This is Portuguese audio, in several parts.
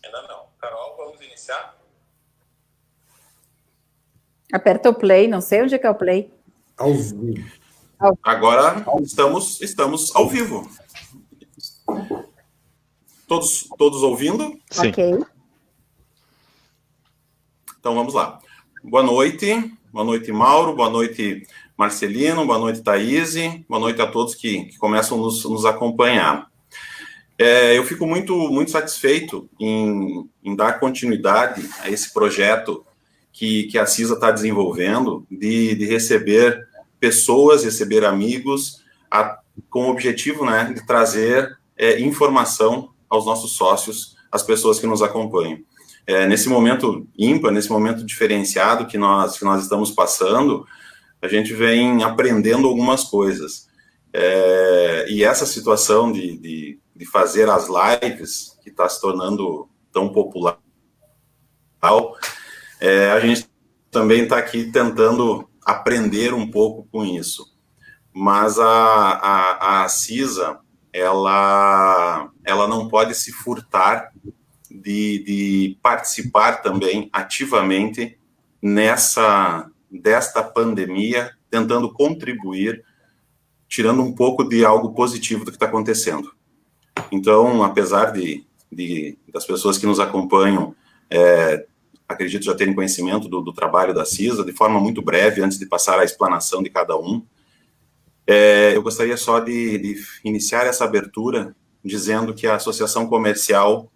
Ainda não. Carol, vamos iniciar? Aperta o play, não sei onde é que é o play. Ao vivo. Agora estamos ao vivo. Todos ouvindo? Sim. Ok. Então vamos lá. Boa noite Mauro, boa noite Marcelino, boa noite Thaís, boa noite a todos que começam a nos acompanhar. Eu fico muito satisfeito em dar continuidade a esse projeto que a CISA está desenvolvendo, de receber pessoas, receber amigos, com o objetivo, né, de trazer informação aos nossos sócios, às pessoas que nos acompanham. Nesse momento ímpar, nesse momento diferenciado que nós estamos passando, a gente vem aprendendo algumas coisas. E essa situação de fazer as lives, que está se tornando tão popular, a gente também está aqui tentando aprender um pouco com isso. Mas a CISA, ela não pode se furtar de participar também ativamente desta pandemia, tentando contribuir, tirando um pouco de algo positivo do que está acontecendo. Então, apesar das pessoas que nos acompanham, acredito já terem conhecimento do trabalho da CISA, de forma muito breve, antes de passar a explanação de cada um, eu gostaria só de iniciar essa abertura dizendo que a Associação Comercial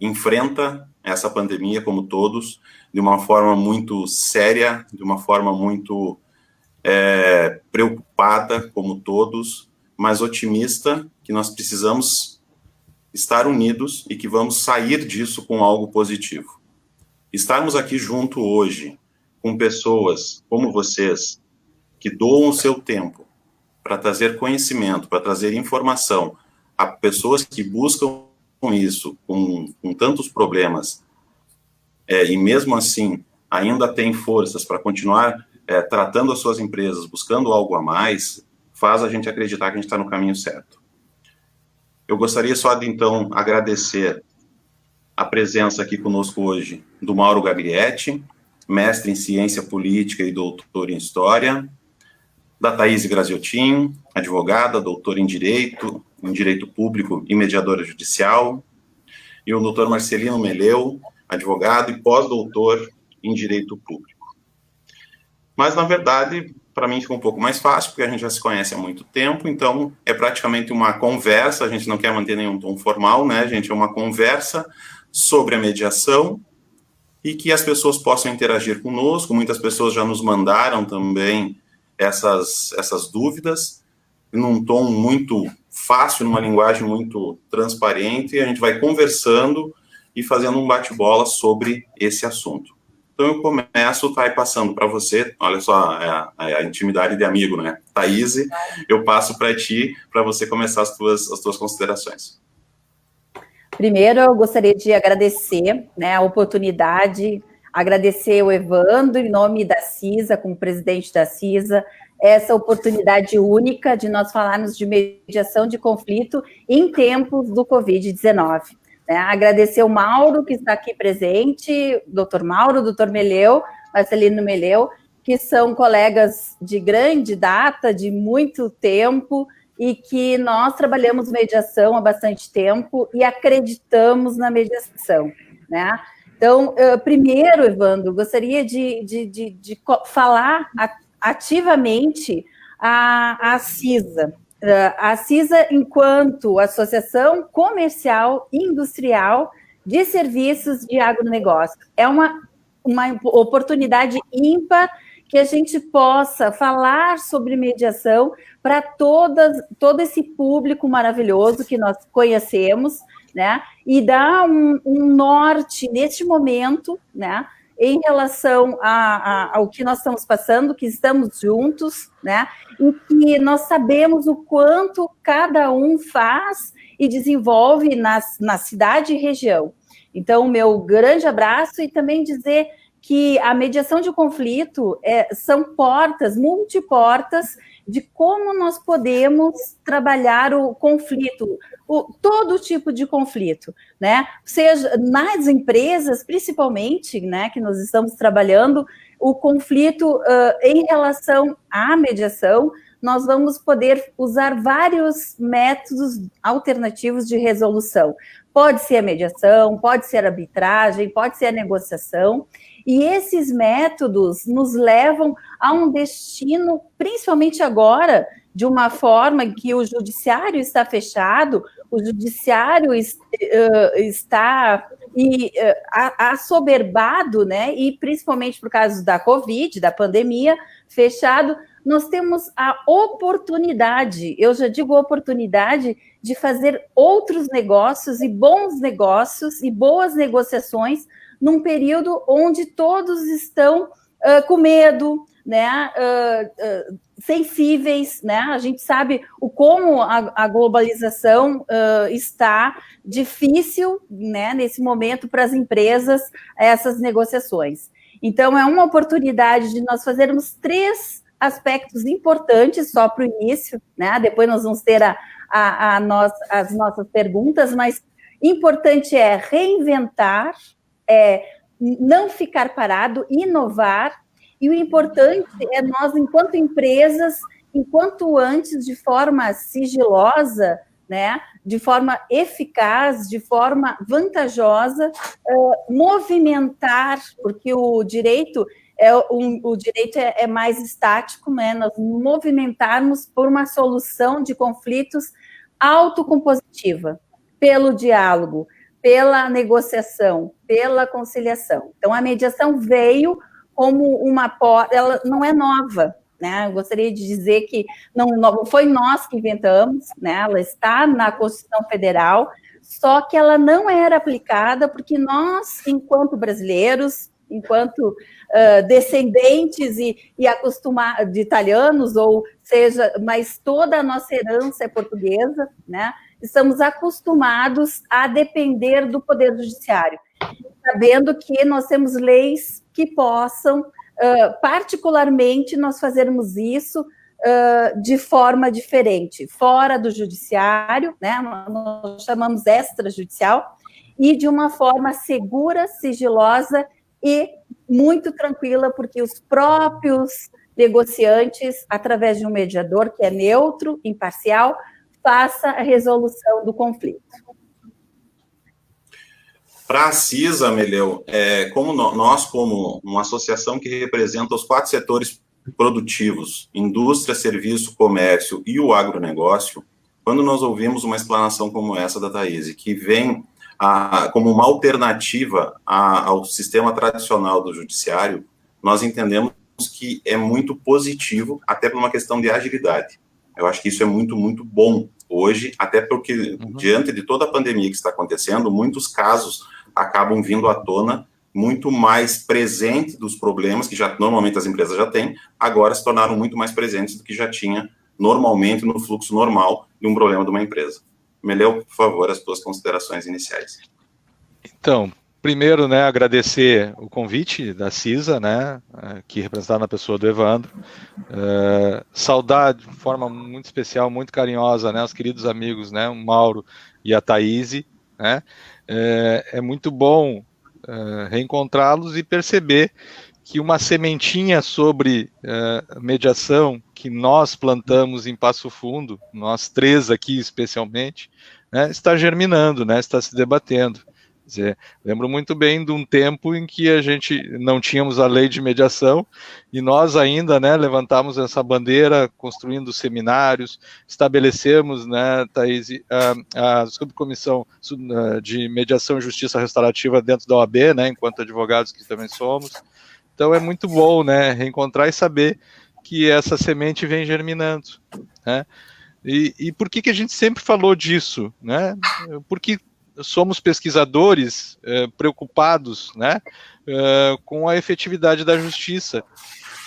enfrenta essa pandemia, como todos, de uma forma muito séria, de uma forma muito preocupada, como todos, mas otimista, que nós precisamos estar unidos e que vamos sair disso com algo positivo. Estarmos aqui junto hoje, com pessoas como vocês, que doam o seu tempo para trazer conhecimento, para trazer informação a pessoas que buscam isso, com tantos problemas, e mesmo assim ainda tem forças para continuar tratando as suas empresas, buscando algo a mais, faz a gente acreditar que a gente está no caminho certo. Eu gostaria só de, então, agradecer a presença aqui conosco hoje do Mauro Gaglietti, mestre em Ciência Política e doutor em História, da Thaís Graziotin, advogada, doutora em Direito Público e mediadora judicial, e o doutor Marcelino Meleu, advogado e pós-doutor em Direito Público. Mas, na verdade, para mim fica um pouco mais fácil, porque a gente já se conhece há muito tempo, então é praticamente uma conversa, a gente não quer manter nenhum tom formal, né, gente? É uma conversa sobre a mediação e que as pessoas possam interagir conosco. Muitas pessoas já nos mandaram também essas dúvidas, num tom muito fácil, numa linguagem muito transparente, e a gente vai conversando e fazendo um bate-bola sobre esse assunto. Então eu começo, tá aí passando para você, olha só, a intimidade de amigo, né? Thaís, eu passo para ti, para você começar as tuas considerações. Primeiro, eu gostaria de agradecer, né, a oportunidade, agradecer o Evandro, em nome da CISA, como presidente da CISA, essa oportunidade única de nós falarmos de mediação de conflito em tempos do Covid-19. Agradecer o Mauro, que está aqui presente, doutor Mauro, doutor Meleu, Marcelino Meleu, que são colegas de grande data, de muito tempo, e que nós trabalhamos mediação há bastante tempo e acreditamos na mediação, né? Então, primeiro, Evandro, gostaria de falar ativamente a CISA. A CISA, enquanto Associação Comercial e Industrial de Serviços de Agronegócio, é uma oportunidade ímpar que a gente possa falar sobre mediação para todo esse público maravilhoso que nós conhecemos, né? E dar um norte neste momento, né? Em relação ao que nós estamos passando, que estamos juntos, né? E que nós sabemos o quanto cada um faz e desenvolve na cidade e região. Então, meu grande abraço e também dizer que a mediação de conflito são portas, multiportas, de como nós podemos trabalhar o conflito, todo tipo de conflito, né? Seja nas empresas, principalmente, né, que nós estamos trabalhando, o conflito em relação à mediação, nós vamos poder usar vários métodos alternativos de resolução. Pode ser a mediação, pode ser a arbitragem, pode ser a negociação, e esses métodos nos levam a um destino, principalmente agora, de uma forma em que o judiciário está fechado, o judiciário está assoberbado, né? E principalmente por causa da Covid, da pandemia, fechado, nós temos a oportunidade, eu já digo oportunidade, de fazer outros negócios e bons negócios e boas negociações num período onde todos estão com medo, né, sensíveis, né? A gente sabe como a globalização está difícil, né, nesse momento para as empresas essas negociações. Então, é uma oportunidade de nós fazermos 3 aspectos importantes só para o início, né? Depois nós vamos ter as nossas perguntas, mas importante é reinventar, não ficar parado, inovar, e o importante é nós, enquanto empresas, enquanto antes, de forma sigilosa, né, de forma eficaz, de forma vantajosa, movimentar, porque o direito é mais estático, né, nós movimentarmos por uma solução de conflitos autocompositiva, pelo diálogo, pela negociação, pela conciliação. Então, a mediação veio como uma porta, ela não é nova, né? Eu gostaria de dizer que não foi nós que inventamos, né? Ela está na Constituição Federal, só que ela não era aplicada porque nós, enquanto brasileiros, enquanto descendentes e acostumados de italianos, ou seja, mas toda a nossa herança é portuguesa, né? Estamos acostumados a depender do Poder Judiciário, sabendo que nós temos leis que possam, particularmente, nós fazermos isso de forma diferente, fora do judiciário, né? Nós chamamos extrajudicial, e de uma forma segura, sigilosa e muito tranquila, porque os próprios negociantes, através de um mediador que é neutro, imparcial, faça a resolução do conflito. Para a CISA, Meleu, como nós, como uma associação que representa os 4 setores produtivos, indústria, serviço, comércio e o agronegócio, quando nós ouvimos uma explanação como essa da Thaís, que vem como uma alternativa ao sistema tradicional do judiciário, nós entendemos que é muito positivo, até por uma questão de agilidade. Eu acho que isso é muito, muito bom hoje, até porque, diante de toda a pandemia que está acontecendo, muitos casos acabam vindo à tona muito mais presente dos problemas que já normalmente as empresas já têm, agora se tornaram muito mais presentes do que já tinha normalmente no fluxo normal de um problema de uma empresa. Meleu, por favor, as tuas considerações iniciais. Então, primeiro, né, agradecer o convite da CISA, né, que representada na pessoa do Evandro, saudar de forma muito especial, muito carinhosa, né, os queridos amigos, né, o Mauro e a Thaís, né, é muito bom reencontrá-los e perceber que uma sementinha sobre mediação que nós plantamos em Passo Fundo, nós 3 aqui especialmente, né, está germinando, né, está se debatendo. Quer dizer, lembro muito bem de um tempo em que a gente não tínhamos a lei de mediação e nós ainda, né, levantamos essa bandeira, construindo seminários, estabelecemos, né, Thaís, a subcomissão de mediação e justiça restaurativa dentro da OAB, né, enquanto advogados que também somos. Então é muito bom, né, reencontrar e saber que essa semente vem germinando, né? E por que a gente sempre falou disso, né? Porque somos pesquisadores preocupados, né, com a efetividade da justiça.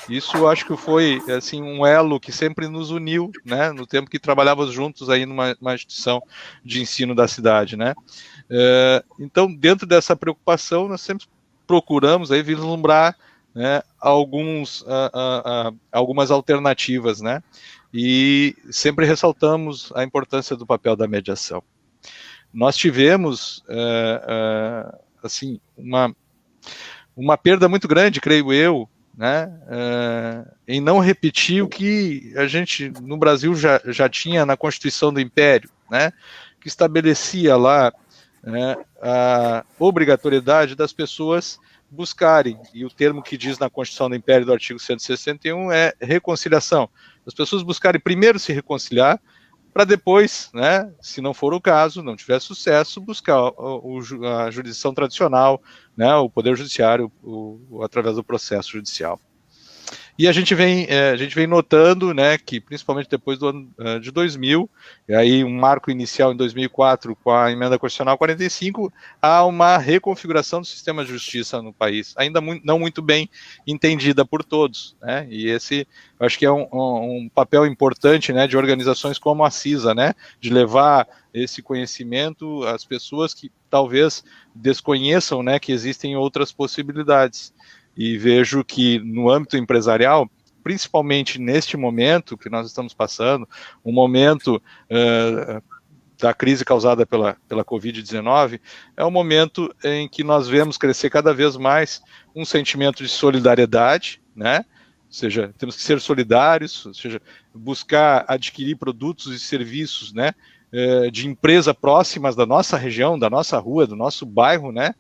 Isso acho que foi assim, um elo que sempre nos uniu, né, no tempo que trabalhávamos juntos aí numa instituição de ensino da cidade, né. Então, dentro dessa preocupação, nós sempre procuramos aí vislumbrar, né, algumas alternativas, né. e sempre ressaltamos a importância do papel da mediação. Nós tivemos, assim, uma perda muito grande, creio eu, né, em não repetir o que a gente, no Brasil, já tinha na Constituição do Império, né, que estabelecia lá, né, a obrigatoriedade das pessoas buscarem, e o termo que diz na Constituição do Império do artigo 161 é reconciliação. As pessoas buscarem primeiro se reconciliar, para depois, né, se não for o caso, não tiver sucesso, buscar a jurisdição tradicional, né, o Poder Judiciário, através do processo judicial. E a gente vem notando, né, que principalmente depois do ano de 2000, e aí um marco inicial em 2004 com a emenda constitucional 45, há uma reconfiguração do sistema de justiça no país, ainda não muito bem entendida por todos, né, e esse, eu acho que é um papel importante, né, de organizações como a CISA, né, de levar esse conhecimento às pessoas que talvez desconheçam, né, que existem outras possibilidades. E vejo que no âmbito empresarial, principalmente neste momento que nós estamos passando, um momento da crise causada pela Covid-19, é um momento em que nós vemos crescer cada vez mais um sentimento de solidariedade, né? Ou seja, temos que ser solidários, ou seja, buscar adquirir produtos e serviços, né, de empresas próximas da nossa região, da nossa rua, do nosso bairro, né?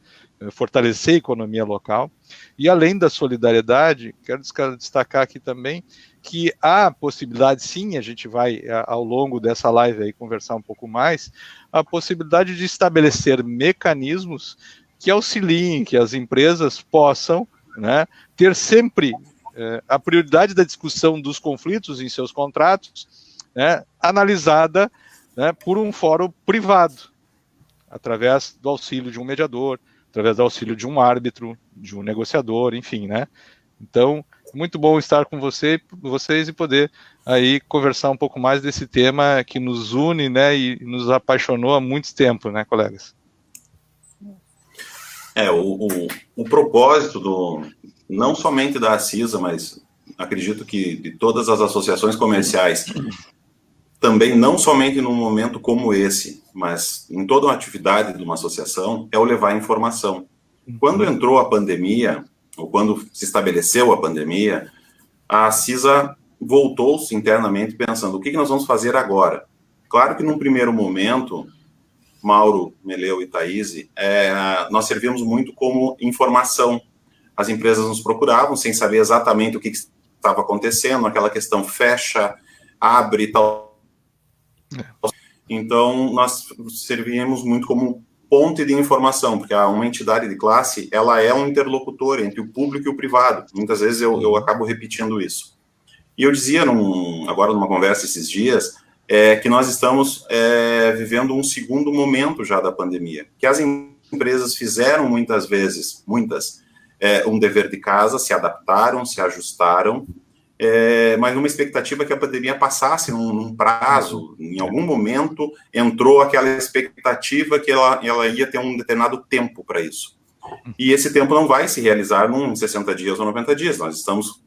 Fortalecer a economia local. E além da solidariedade, quero destacar aqui também que há possibilidade, sim, a gente vai ao longo dessa live aí conversar um pouco mais, a possibilidade de estabelecer mecanismos que auxiliem, que as empresas possam, né, ter sempre a prioridade da discussão dos conflitos em seus contratos, né, analisada, né, por um fórum privado, através do auxílio de um mediador, através do auxílio de um árbitro, de um negociador, enfim, né? Então, muito bom estar com vocês e poder aí conversar um pouco mais desse tema que nos une, né, e nos apaixonou há muito tempo, né, colegas? O propósito não somente da CISA, mas acredito que de todas as associações comerciais, também não somente num momento como esse, mas em toda uma atividade de uma associação, é o levar informação. Quando entrou a pandemia, ou quando se estabeleceu a pandemia, a CISA voltou-se internamente pensando, o que nós vamos fazer agora? Claro que num primeiro momento, Mauro, Meleu e Thaís, nós servimos muito como informação. As empresas nos procuravam sem saber exatamente o que estava acontecendo, aquela questão fecha, abre e tal. Então, nós servíamos muito como ponte de informação, porque uma entidade de classe, ela é um interlocutor entre o público e o privado. Muitas vezes eu acabo repetindo isso. E eu dizia, agora numa conversa esses dias, que nós estamos vivendo um segundo momento já da pandemia, que as empresas fizeram muitas vezes, um dever de casa, se adaptaram, se ajustaram, mas numa expectativa que a pandemia passasse num prazo, em algum momento entrou aquela expectativa que ela ia ter um determinado tempo para isso. E esse tempo não vai se realizar em 60 dias ou 90 dias. Nós estamos,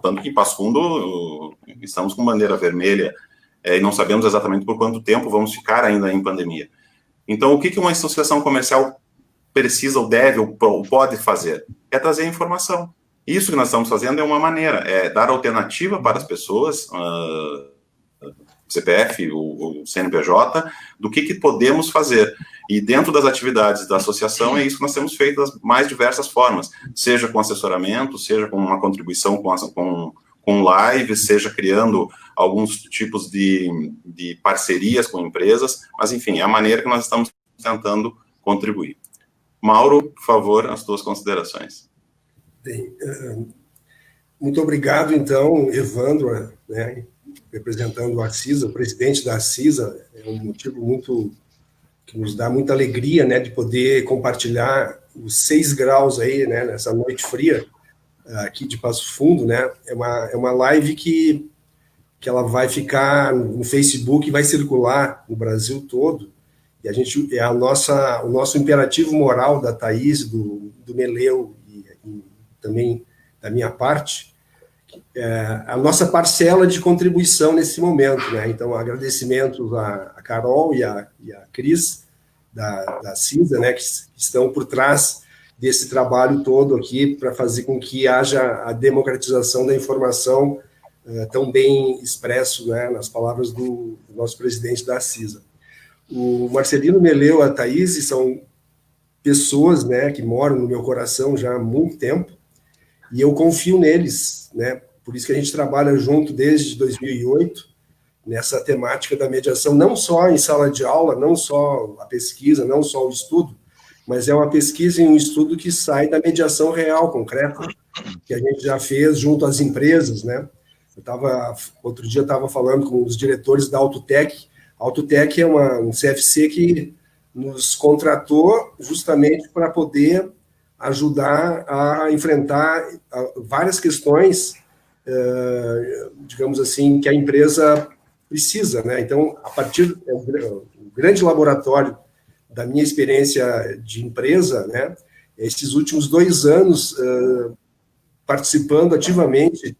tanto que em Passo Fundo, estamos com bandeira vermelha e não sabemos exatamente por quanto tempo vamos ficar ainda em pandemia. Então, o que uma associação comercial precisa ou deve ou pode fazer? É trazer informação. Isso que nós estamos fazendo é uma maneira, dar alternativa para as pessoas, CPF, o CNPJ, do que podemos fazer. E dentro das atividades da associação, é isso que nós temos feito das mais diversas formas, seja com assessoramento, seja com uma contribuição com live, seja criando alguns tipos de parcerias com empresas, mas enfim, é a maneira que nós estamos tentando contribuir. Mauro, por favor, as tuas considerações. Bem, muito obrigado, então, Evandro, né, representando a CISA, o presidente da CISA, é um motivo que nos dá muita alegria, né, de poder compartilhar os 6 graus aí, né, nessa noite fria, aqui de Passo Fundo, né, é uma live que ela vai ficar no Facebook e vai circular no Brasil todo, e a gente, o nosso imperativo moral da Thaís, do Meleu, também da minha parte, a nossa parcela de contribuição nesse momento, né? Então, agradecimentos a Carol e a Cris, da CISA, né, que estão por trás desse trabalho todo aqui para fazer com que haja a democratização da informação tão bem expresso, né, nas palavras do nosso presidente da CISA. O Marcelino Meleu, a Thaís, são pessoas, né, que moram no meu coração já há muito tempo, e eu confio neles, né, por isso que a gente trabalha junto desde 2008, nessa temática da mediação, não só em sala de aula, não só a pesquisa, não só o estudo, mas é uma pesquisa e um estudo que sai da mediação real, concreta, que a gente já fez junto às empresas, né? Outro dia eu estava falando com os diretores da Autotec. A Autotec é um CFC que nos contratou justamente para poder ajudar a enfrentar várias questões, digamos assim, que a empresa precisa, né? Então, a partir do grande laboratório da minha experiência de empresa, né? Esses últimos 2 anos participando ativamente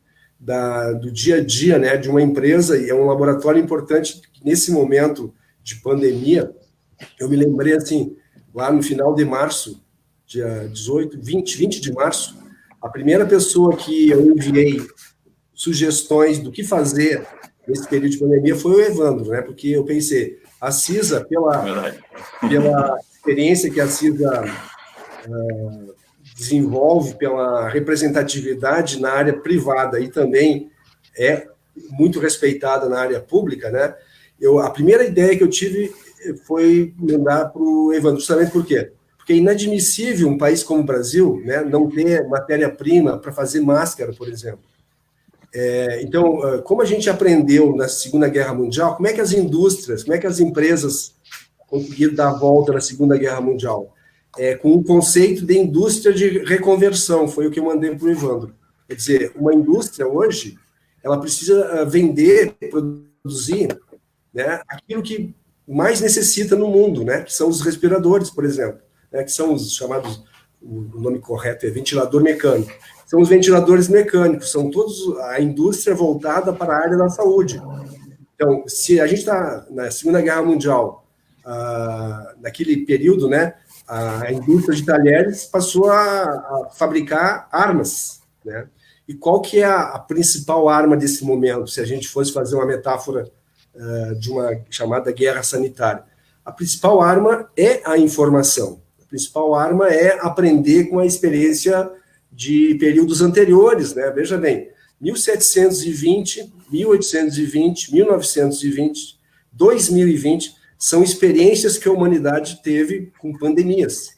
do dia a dia, né? De uma empresa, e é um laboratório importante nesse momento de pandemia. Eu me lembrei assim, lá no final de março, dia 20 de março, a primeira pessoa que eu enviei sugestões do que fazer nesse período de pandemia foi o Evandro, né? Porque eu pensei, a CISA, pela experiência que a CISA desenvolve, pela representatividade na área privada e também é muito respeitada na área pública, né? A primeira ideia que eu tive foi mandar para o Evandro, justamente por quê? Porque é inadmissível um país como o Brasil, né, não ter matéria-prima para fazer máscara, por exemplo. Então, como a gente aprendeu na Segunda Guerra Mundial, como é que as indústrias, como é que as empresas conseguiram dar a volta na Segunda Guerra Mundial? Com o conceito de indústria de reconversão, foi o que eu mandei para o Evandro. Quer dizer, uma indústria hoje, ela precisa vender, produzir, né, aquilo que mais necessita no mundo, né, que são os respiradores, por exemplo, né, que são os chamados, o nome correto é ventilador mecânico. São os ventiladores mecânicos, são todos a indústria voltada para a área da saúde. Então, se a gente está na Segunda Guerra Mundial, naquele período, né, a indústria de talheres passou a fabricar armas, né? E qual que é a principal arma desse momento, se a gente fosse fazer uma metáfora de uma chamada guerra sanitária? A principal arma é a informação. A principal arma é aprender com a experiência de períodos anteriores, né? Veja bem, 1720, 1820, 1920, 2020 são experiências que a humanidade teve com pandemias.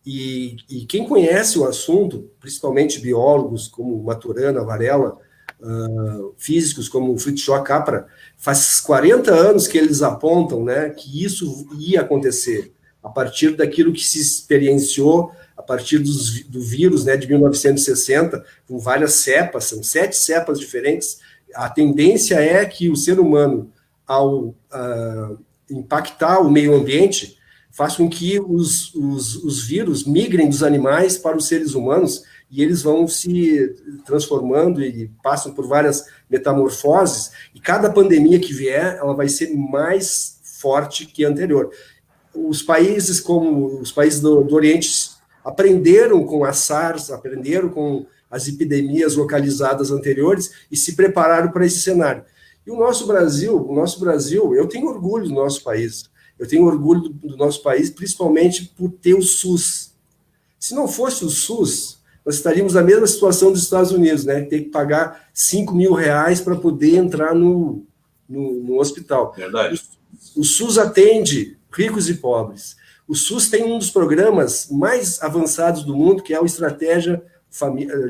E quem conhece o assunto, principalmente biólogos como Maturana, Varela, físicos como Fritzsche Capra, faz 40 anos que eles apontam, né, que isso ia acontecer a partir daquilo que se experienciou a partir do vírus, né, de 1960, com várias cepas, são 7 cepas diferentes. A tendência é que o ser humano, ao impactar o meio ambiente, faz com que os vírus migrem dos animais para os seres humanos, e eles vão se transformando e passam por várias metamorfoses, e cada pandemia que vier, ela vai ser mais forte que a anterior. Os países como os países do Oriente aprenderam com a SARS, aprenderam com as epidemias localizadas anteriores e se prepararam para esse cenário. E o nosso Brasil, eu tenho orgulho do nosso país. Eu tenho orgulho do nosso país, principalmente por ter o SUS. Se não fosse o SUS, nós estaríamos na mesma situação dos Estados Unidos, né? Ter que pagar R$5.000 para poder entrar no hospital. Verdade. O SUS atende ricos e pobres. O SUS tem um dos programas mais avançados do mundo, que é a Estratégia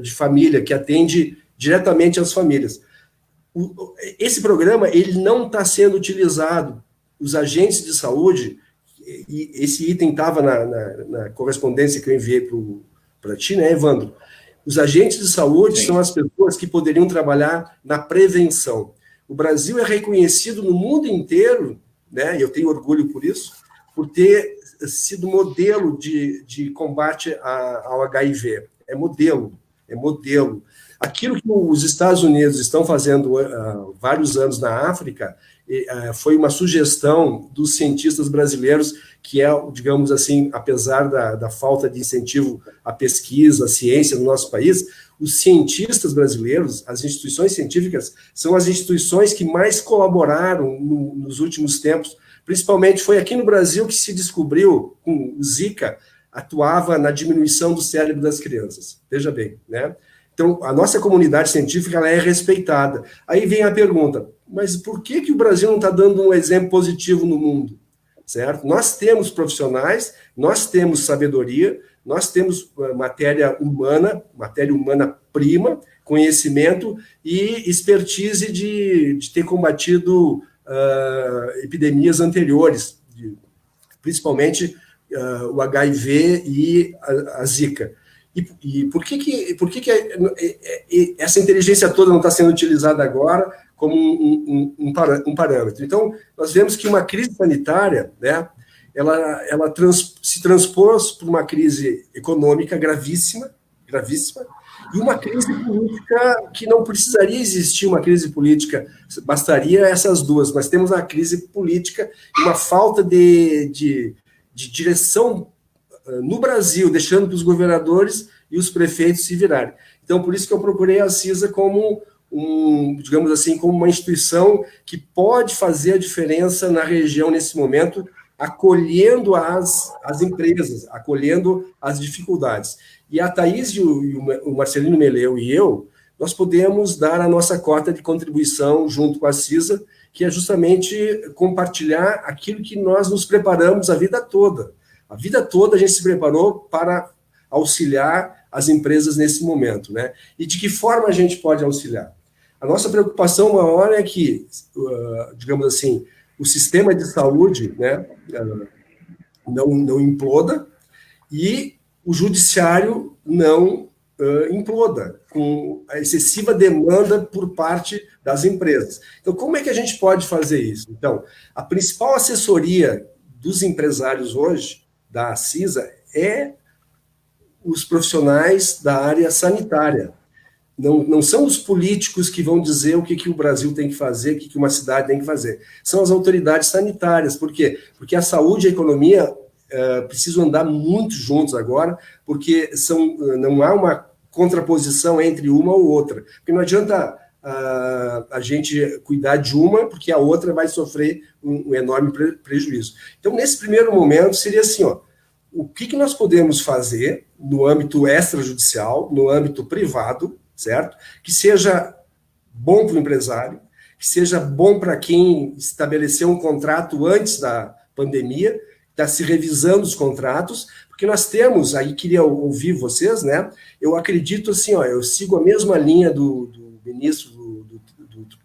de Família, que atende diretamente às famílias. Esse programa ele não está sendo utilizado. Os agentes de saúde, e esse item estava na correspondência que eu enviei para ti, né, Evandro? Os agentes de saúde Sim. São as pessoas que poderiam trabalhar na prevenção. O Brasil é reconhecido no mundo inteiro, né, e eu tenho orgulho por isso, por ter sido modelo de combate ao HIV. É modelo. Aquilo que os Estados Unidos estão fazendo há vários anos na África foi uma sugestão dos cientistas brasileiros, que é, digamos assim, apesar da falta de incentivo à pesquisa, à ciência no nosso país, os cientistas brasileiros, as instituições científicas, são as instituições que mais colaboraram nos últimos tempos. Principalmente foi aqui no Brasil que se descobriu, com o Zika, atuava na diminuição do cérebro das crianças. Veja bem, né? Então, a nossa comunidade científica ela é respeitada. Aí vem a pergunta, mas por que o Brasil não está dando um exemplo positivo no mundo? Certo? Nós temos profissionais, nós temos sabedoria, nós temos matéria humana prima, conhecimento e expertise de ter combatido epidemias anteriores, principalmente o HIV e a Zika. E por que essa inteligência toda não está sendo utilizada agora como um parâmetro? Então, nós vemos que uma crise sanitária, né, ela se transpôs por uma crise econômica gravíssima, e uma crise política que não precisaria existir uma crise política, bastaria essas duas. Nós temos uma crise política e uma falta de direção no Brasil, deixando para os governadores e os prefeitos se virarem. Então, por isso que eu procurei a CISA como digamos assim, como uma instituição que pode fazer a diferença na região nesse momento, acolhendo as empresas, acolhendo as dificuldades. E a Thaís e o Marcelino Meleu e eu, nós podemos dar a nossa cota de contribuição junto com a CISA, que é justamente compartilhar aquilo que nós nos preparamos a vida toda. A vida toda a gente se preparou para auxiliar as empresas nesse momento, né? E de que forma a gente pode auxiliar? A nossa preocupação maior é que, digamos assim, o sistema de saúde, né, não imploda e o judiciário não imploda, com a excessiva demanda por parte das empresas. Então, como é que a gente pode fazer isso? Então, a principal assessoria dos empresários hoje, da CISA, é os profissionais da área sanitária. Não são os políticos que vão dizer o que o Brasil tem que fazer, o que uma cidade tem que fazer. São as autoridades sanitárias. Por quê? Porque a saúde e a economia precisam andar muito juntos agora, porque não há uma contraposição entre uma ou outra. Porque não adianta a gente cuidar de uma, porque a outra vai sofrer um enorme prejuízo. Então, nesse primeiro momento, seria assim, o que nós podemos fazer no âmbito extrajudicial, no âmbito privado, certo? Que seja bom para o empresário, que seja bom para quem estabeleceu um contrato antes da pandemia, está se revisando os contratos, porque nós temos, aí queria ouvir vocês, né? Eu acredito assim, eu sigo a mesma linha do ministro do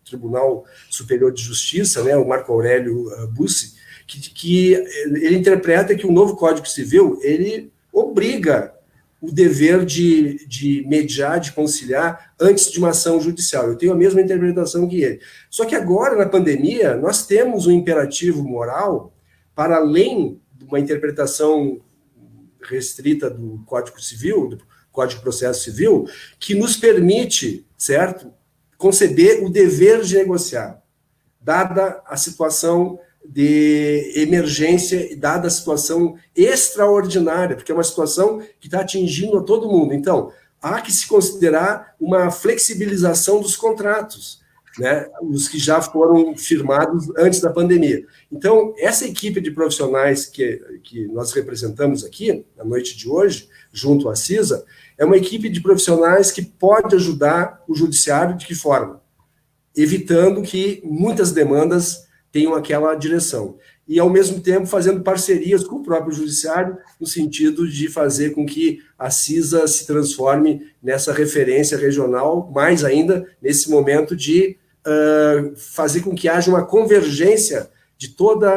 Tribunal Superior de Justiça, né, o Marco Aurélio Bussi, que ele interpreta que o novo Código Civil, ele obriga o dever de mediar, de conciliar, antes de uma ação judicial. Eu tenho a mesma interpretação que ele. Só que agora, na pandemia, nós temos um imperativo moral, para além de uma interpretação restrita do Código Civil, do Código de Processo Civil, que nos permite, certo, conceber o dever de negociar, dada a situação de emergência e dada a situação extraordinária, porque é uma situação que está atingindo a todo mundo. Então, há que se considerar uma flexibilização dos contratos, né, os que já foram firmados antes da pandemia. Então, essa equipe de profissionais que nós representamos aqui, na noite de hoje, junto à CISA, é uma equipe de profissionais que pode ajudar o judiciário de que forma? Evitando que muitas demandas tenham aquela direção. E, ao mesmo tempo, fazendo parcerias com o próprio judiciário, no sentido de fazer com que a CISA se transforme nessa referência regional, mais ainda nesse momento de fazer com que haja uma convergência de todas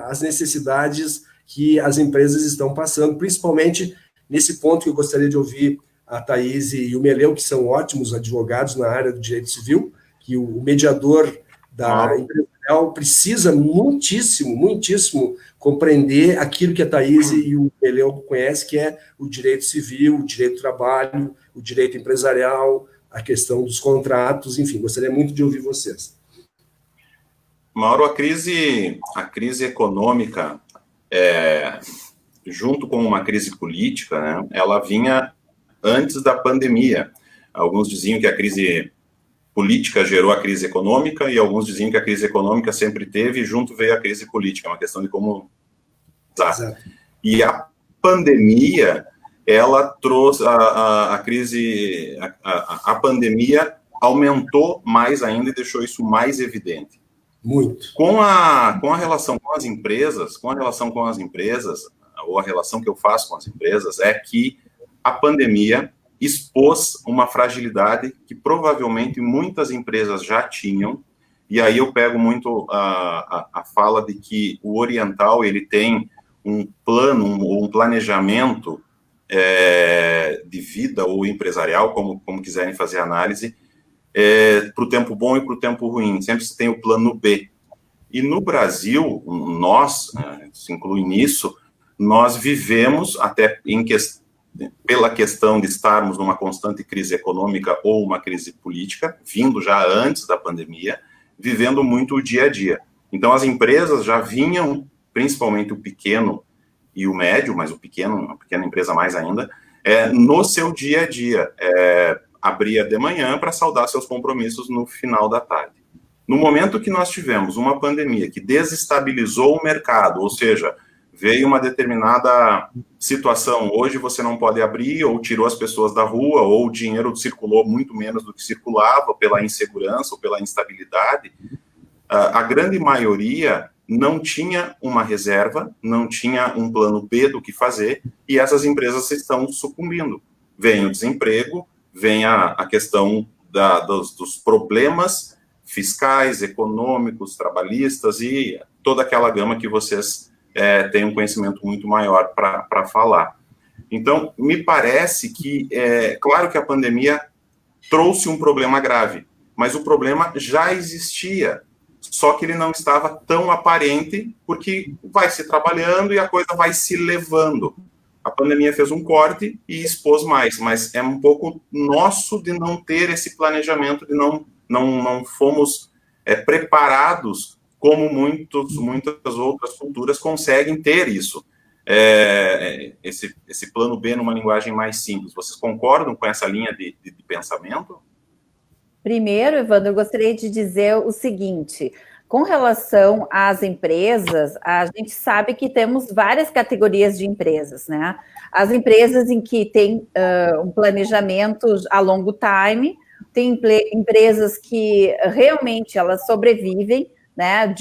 as necessidades que as empresas estão passando, principalmente nesse ponto que eu gostaria de ouvir a Thaís e o Meleu, que são ótimos advogados na área do direito civil, que o mediador da empresarial precisa muitíssimo compreender aquilo que a Thaís e o Meleu conhecem, que é o direito civil, o direito do trabalho, o direito empresarial, a questão dos contratos, enfim, gostaria muito de ouvir vocês. Mauro, a crise econômica, junto com uma crise política, né, ela vinha antes da pandemia. Alguns diziam que a crise política gerou a crise econômica e alguns diziam que a crise econômica sempre teve e junto veio a crise política, é uma questão de como usar. E a pandemia, ela trouxe a crise, a pandemia aumentou mais ainda e deixou isso mais evidente. Muito. Com a relação com as empresas, ou a relação que eu faço com as empresas, é que a pandemia expôs uma fragilidade que provavelmente muitas empresas já tinham, e aí eu pego muito a fala de que o oriental, ele tem um plano, um planejamento de vida ou empresarial, como quiserem fazer a análise, para o tempo bom e para o tempo ruim, sempre se tem o plano B. E no Brasil, nós, se inclui nisso, nós vivemos, até pela questão de estarmos numa constante crise econômica ou uma crise política, vindo já antes da pandemia, vivendo muito o dia a dia. Então, as empresas já vinham, principalmente o pequeno e o médio, mas o pequeno, a pequena empresa mais ainda, no seu dia a dia, abria de manhã para saldar seus compromissos no final da tarde. No momento que nós tivemos uma pandemia que desestabilizou o mercado, ou seja, veio uma determinada situação, hoje você não pode abrir, ou tirou as pessoas da rua, ou o dinheiro circulou muito menos do que circulava, pela insegurança ou pela instabilidade, a grande maioria não tinha uma reserva, não tinha um plano B do que fazer, e essas empresas estão sucumbindo. Vem o desemprego, vem a questão dos problemas fiscais, econômicos, trabalhistas e toda aquela gama que vocês têm um conhecimento muito maior para falar. Então, me parece que, claro que a pandemia trouxe um problema grave, mas o problema já existia, só que ele não estava tão aparente, porque vai se trabalhando e a coisa vai se levando. A pandemia fez um corte e expôs mais, mas é um pouco nosso de não ter esse planejamento, de não fomos preparados como muitas outras culturas conseguem ter isso. Esse plano B numa linguagem mais simples. Vocês concordam com essa linha de pensamento? Primeiro, Evandro, eu gostaria de dizer o seguinte: com relação às empresas, a gente sabe que temos várias categorias de empresas, né? As empresas em que tem um planejamento a longo time, tem empresas que realmente elas sobrevivem, né,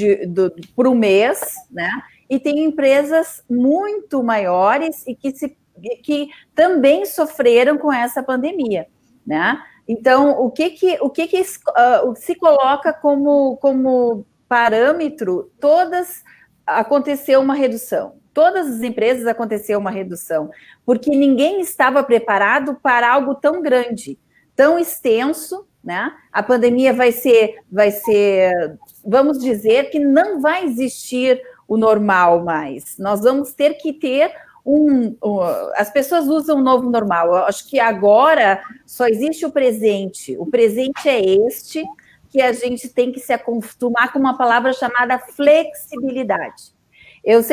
por um mês, né? E tem empresas muito maiores e que também sofreram com essa pandemia, né? Então, o que se coloca como parâmetro? Aconteceu uma redução. Todas as empresas aconteceu uma redução, porque ninguém estava preparado para algo tão grande, tão extenso, né? A pandemia vai ser, vamos dizer que não vai existir o normal mais. Nós vamos ter que ter as pessoas usam o novo normal. Eu acho que agora só existe o presente. O presente é este, que a gente tem que se acostumar com uma palavra chamada flexibilidade. Eu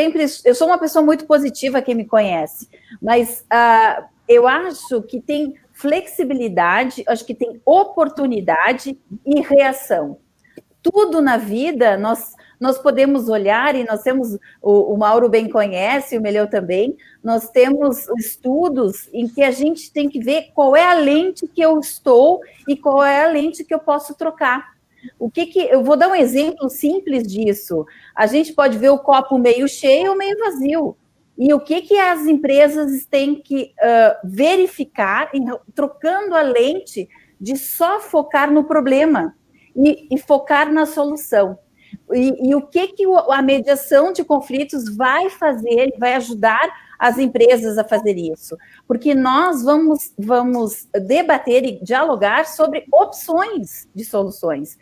sou uma pessoa muito positiva, quem me conhece, mas eu acho que tem flexibilidade, acho que tem oportunidade e reação. Tudo na vida nós podemos olhar, e nós temos, o Mauro bem conhece, o Melhor também, nós temos estudos em que a gente tem que ver qual é a lente que eu estou e qual é a lente que eu posso trocar. Eu vou dar um exemplo simples disso. A gente pode ver o copo meio cheio ou meio vazio. E o que as empresas têm que verificar, trocando a lente de só focar no problema e focar na solução. E o que a mediação de conflitos vai fazer, vai ajudar as empresas a fazer isso? Porque nós vamos debater e dialogar sobre opções de soluções.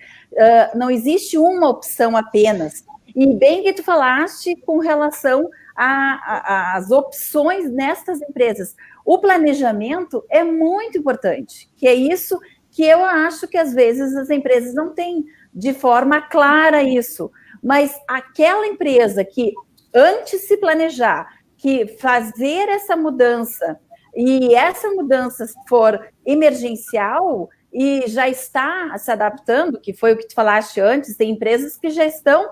Não existe uma opção apenas. E bem que tu falaste com relação às opções nestas empresas. O planejamento é muito importante, que é isso que eu acho que às vezes as empresas não têm de forma clara isso, mas aquela empresa que antes se planejar, que fazer essa mudança, e essa mudança for emergencial e já está se adaptando, que foi o que tu falaste antes, tem empresas que já estão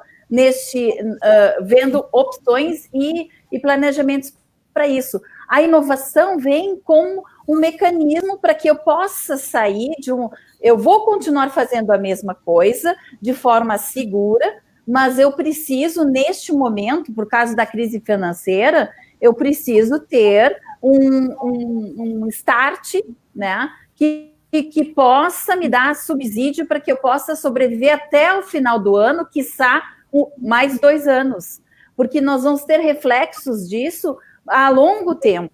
vendo opções e planejamentos para isso. A inovação vem com um mecanismo para que eu possa sair eu vou continuar fazendo a mesma coisa de forma segura, mas eu preciso, neste momento, por causa da crise financeira, eu preciso ter um start, né, que possa me dar subsídio para que eu possa sobreviver até o final do ano, quiçá mais 2 anos, porque nós vamos ter reflexos disso a longo tempo,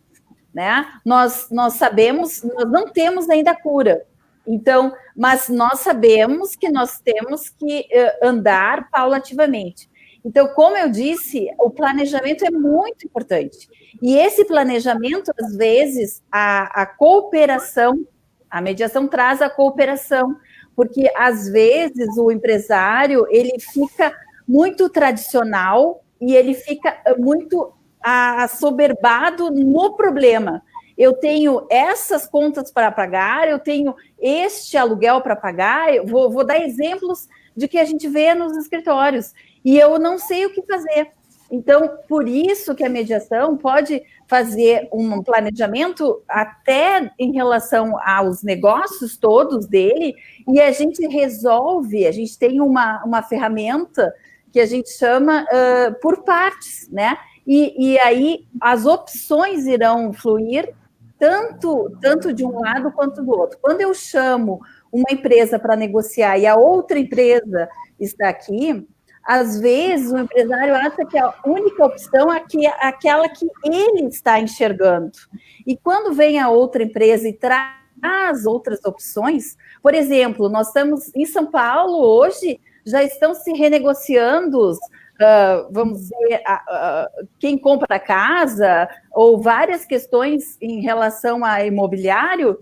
né? Nós sabemos, nós não temos ainda cura, então, mas nós sabemos que nós temos que andar paulativamente. Então, como eu disse, o planejamento é muito importante. E esse planejamento, às vezes, a cooperação, a mediação traz a cooperação, porque, às vezes, o empresário, ele fica muito tradicional e ele fica muito assoberbado no problema. Eu tenho essas contas para pagar, eu tenho este aluguel para pagar, eu vou dar exemplos de que a gente vê nos escritórios, e eu não sei o que fazer. Então, por isso que a mediação pode fazer um planejamento até em relação aos negócios todos dele, e a gente resolve, a gente tem uma ferramenta que a gente chama por partes, né? E aí as opções irão fluir tanto de um lado quanto do outro. Quando eu chamo uma empresa para negociar e a outra empresa está aqui, às vezes o empresário acha que a única opção é aquela que ele está enxergando. E quando vem a outra empresa e traz outras opções, por exemplo, nós estamos em São Paulo hoje, já estão se renegociando, vamos dizer, quem compra casa, ou várias questões em relação a imobiliário,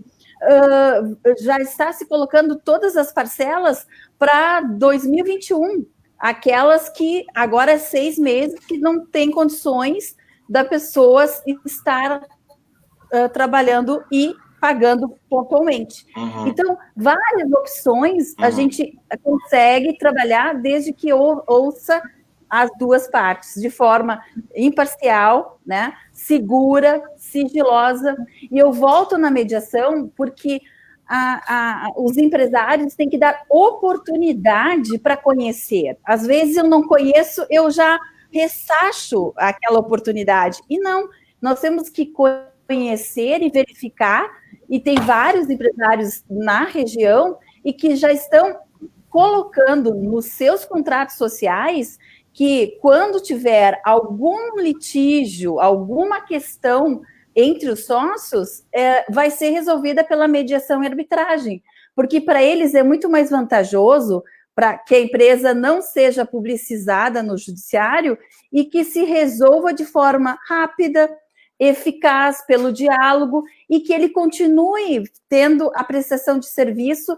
já está se colocando todas as parcelas para 2021, aquelas que agora 6 meses que não tem condições da pessoa estar trabalhando e pagando pontualmente. Uhum. Então, várias opções a gente consegue trabalhar desde que ouça as duas partes, de forma imparcial, né, segura, sigilosa. E eu volto na mediação porque os empresários têm que dar oportunidade para conhecer. Às vezes eu não conheço, eu já ressacho aquela oportunidade. E não, nós temos que conhecer e verificar, e tem vários empresários na região e que já estão colocando nos seus contratos sociais que quando tiver algum litígio, alguma questão entre os sócios, vai ser resolvida pela mediação e arbitragem, porque para eles é muito mais vantajoso para que a empresa não seja publicizada no judiciário e que se resolva de forma rápida, eficaz, pelo diálogo, e que ele continue tendo a prestação de serviço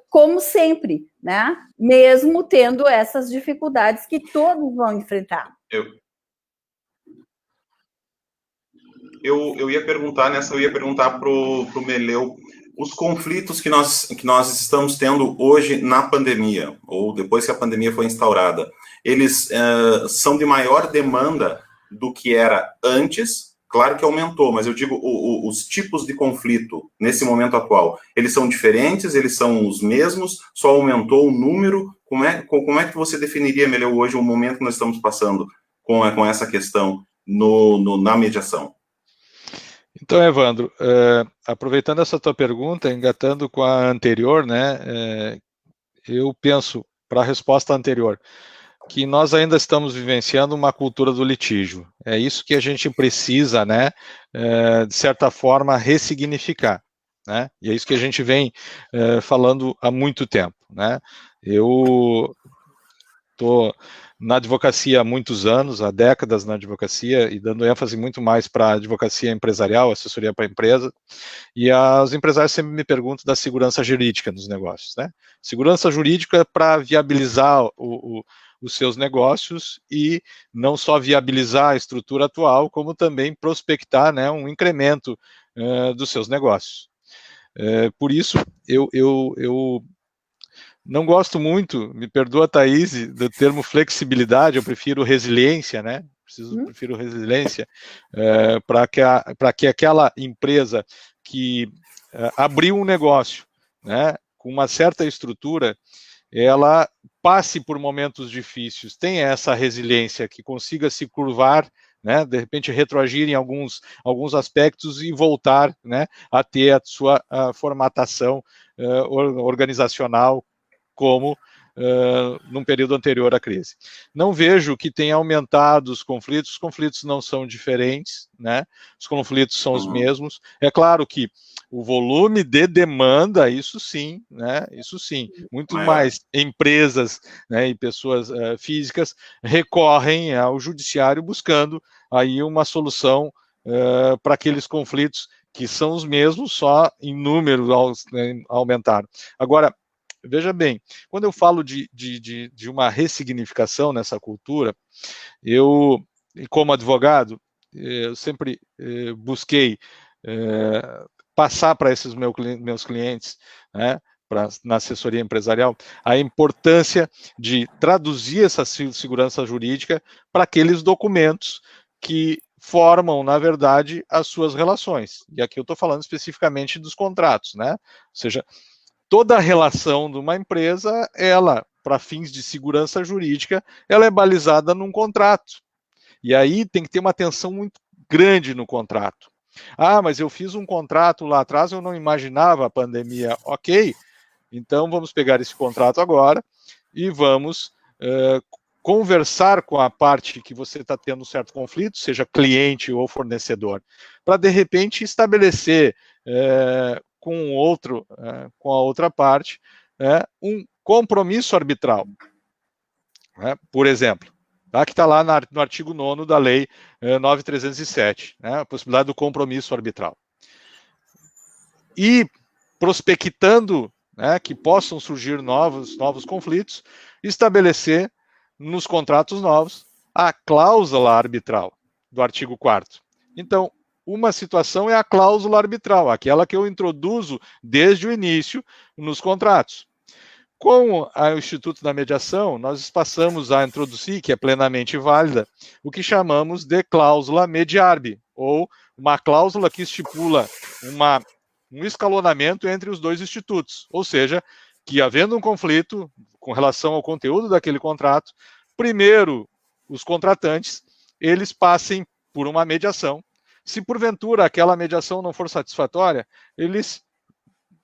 como sempre, né? Mesmo tendo essas dificuldades que todos vão enfrentar. Eu ia perguntar para o Meleu os conflitos que nós estamos tendo hoje na pandemia, ou depois que a pandemia foi instaurada, eles são de maior demanda do que era antes. Claro que aumentou, mas eu digo os tipos de conflito nesse momento atual, eles são diferentes, eles são os mesmos, só aumentou o número. Como é que você definiria, Meleu, hoje o momento que nós estamos passando com essa questão na mediação? Então, Evandro, aproveitando essa tua pergunta, engatando com a anterior, né, eu penso, para a resposta anterior, que nós ainda estamos vivenciando uma cultura do litígio. É isso que a gente precisa, né, de certa forma, ressignificar, né? E é isso que a gente vem falando há muito tempo, né? Eu estou na advocacia há muitos anos, há décadas na advocacia, e dando ênfase muito mais para a advocacia empresarial, assessoria para a empresa, e os empresários sempre me perguntam da segurança jurídica nos negócios, né? Segurança jurídica para viabilizar os seus negócios e não só viabilizar a estrutura atual, como também prospectar, né, um incremento dos seus negócios. Por isso, eu não gosto muito, me perdoa, Thaís, do termo flexibilidade, eu prefiro resiliência, né? Prefiro resiliência para que aquela empresa que abriu um negócio, né, com uma certa estrutura, ela passe por momentos difíceis, tenha essa resiliência, que consiga se curvar, né, de repente retroagir em alguns aspectos e voltar, né, a ter a sua formatação organizacional como num período anterior à crise. Não vejo que tenha aumentado os conflitos não são diferentes, né? Os conflitos são os mesmos. É claro que o volume de demanda, isso sim, né? Isso sim, muito mais empresas, né, e pessoas físicas recorrem ao judiciário buscando aí uma solução para aqueles conflitos que são os mesmos, só em número aumentaram. Agora, veja bem, quando eu falo de uma ressignificação nessa cultura, eu, como advogado, eu sempre busquei passar para esses meus clientes, né, na assessoria empresarial, a importância de traduzir essa segurança jurídica para aqueles documentos que formam, na verdade, as suas relações. E aqui eu estou falando especificamente dos contratos, né? Ou seja, toda a relação de uma empresa, ela, para fins de segurança jurídica, ela é balizada num contrato. E aí tem que ter uma atenção muito grande no contrato. Ah, mas eu fiz um contrato lá atrás, eu não imaginava a pandemia. Ok, então vamos pegar esse contrato agora e vamos conversar com a parte que você está tendo um certo conflito, seja cliente ou fornecedor, para de repente estabelecer com a outra parte, um compromisso arbitral. Por exemplo, tá, que está lá no artigo 9º da Lei 9.307, a possibilidade do compromisso arbitral. E prospectando que possam surgir novos conflitos, estabelecer nos contratos novos a cláusula arbitral do artigo 4º. Então, uma situação é a cláusula arbitral, aquela que eu introduzo desde o início nos contratos. Com o Instituto da Mediação, nós passamos a introduzir, que é plenamente válida, o que chamamos de cláusula mediarbi, ou uma cláusula que estipula um escalonamento entre os dois institutos, ou seja, que havendo um conflito com relação ao conteúdo daquele contrato, primeiro os contratantes, eles passem por uma mediação. Se porventura aquela mediação não for satisfatória, eles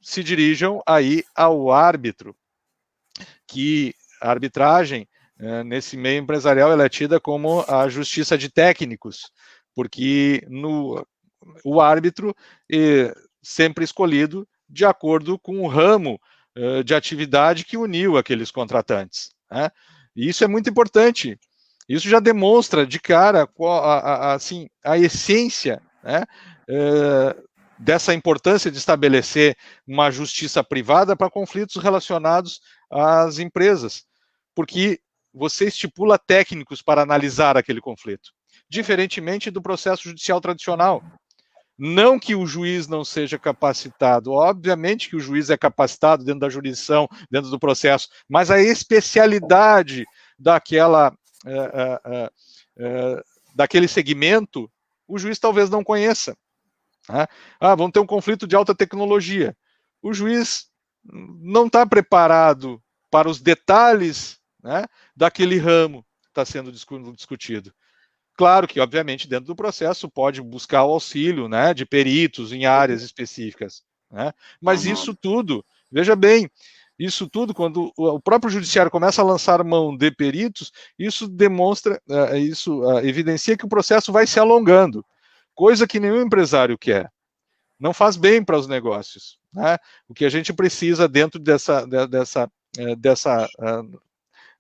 se dirijam aí ao árbitro, que a arbitragem, nesse meio empresarial, ela é tida como a justiça de técnicos, porque o árbitro é sempre escolhido de acordo com o ramo de atividade que uniu aqueles contratantes. E isso é muito importante. Isso já demonstra de cara assim, a essência, dessa importância de estabelecer uma justiça privada para conflitos relacionados às empresas, porque você estipula técnicos para analisar aquele conflito, diferentemente do processo judicial tradicional. Não que o juiz não seja capacitado, obviamente que o juiz é capacitado dentro da jurisdição, dentro do processo, mas a especialidade daquele segmento, o juiz talvez não conheça. Vamos ter um conflito de alta tecnologia. O juiz não está preparado para os detalhes daquele ramo que está sendo discutido. Claro que, obviamente, dentro do processo pode buscar o auxílio de peritos em áreas específicas. Mas isso tudo, veja bem, isso tudo, quando o próprio judiciário começa a lançar mão de peritos, isso demonstra, evidencia que o processo vai se alongando, coisa que nenhum empresário quer. Não faz bem para os negócios. O que a gente precisa dentro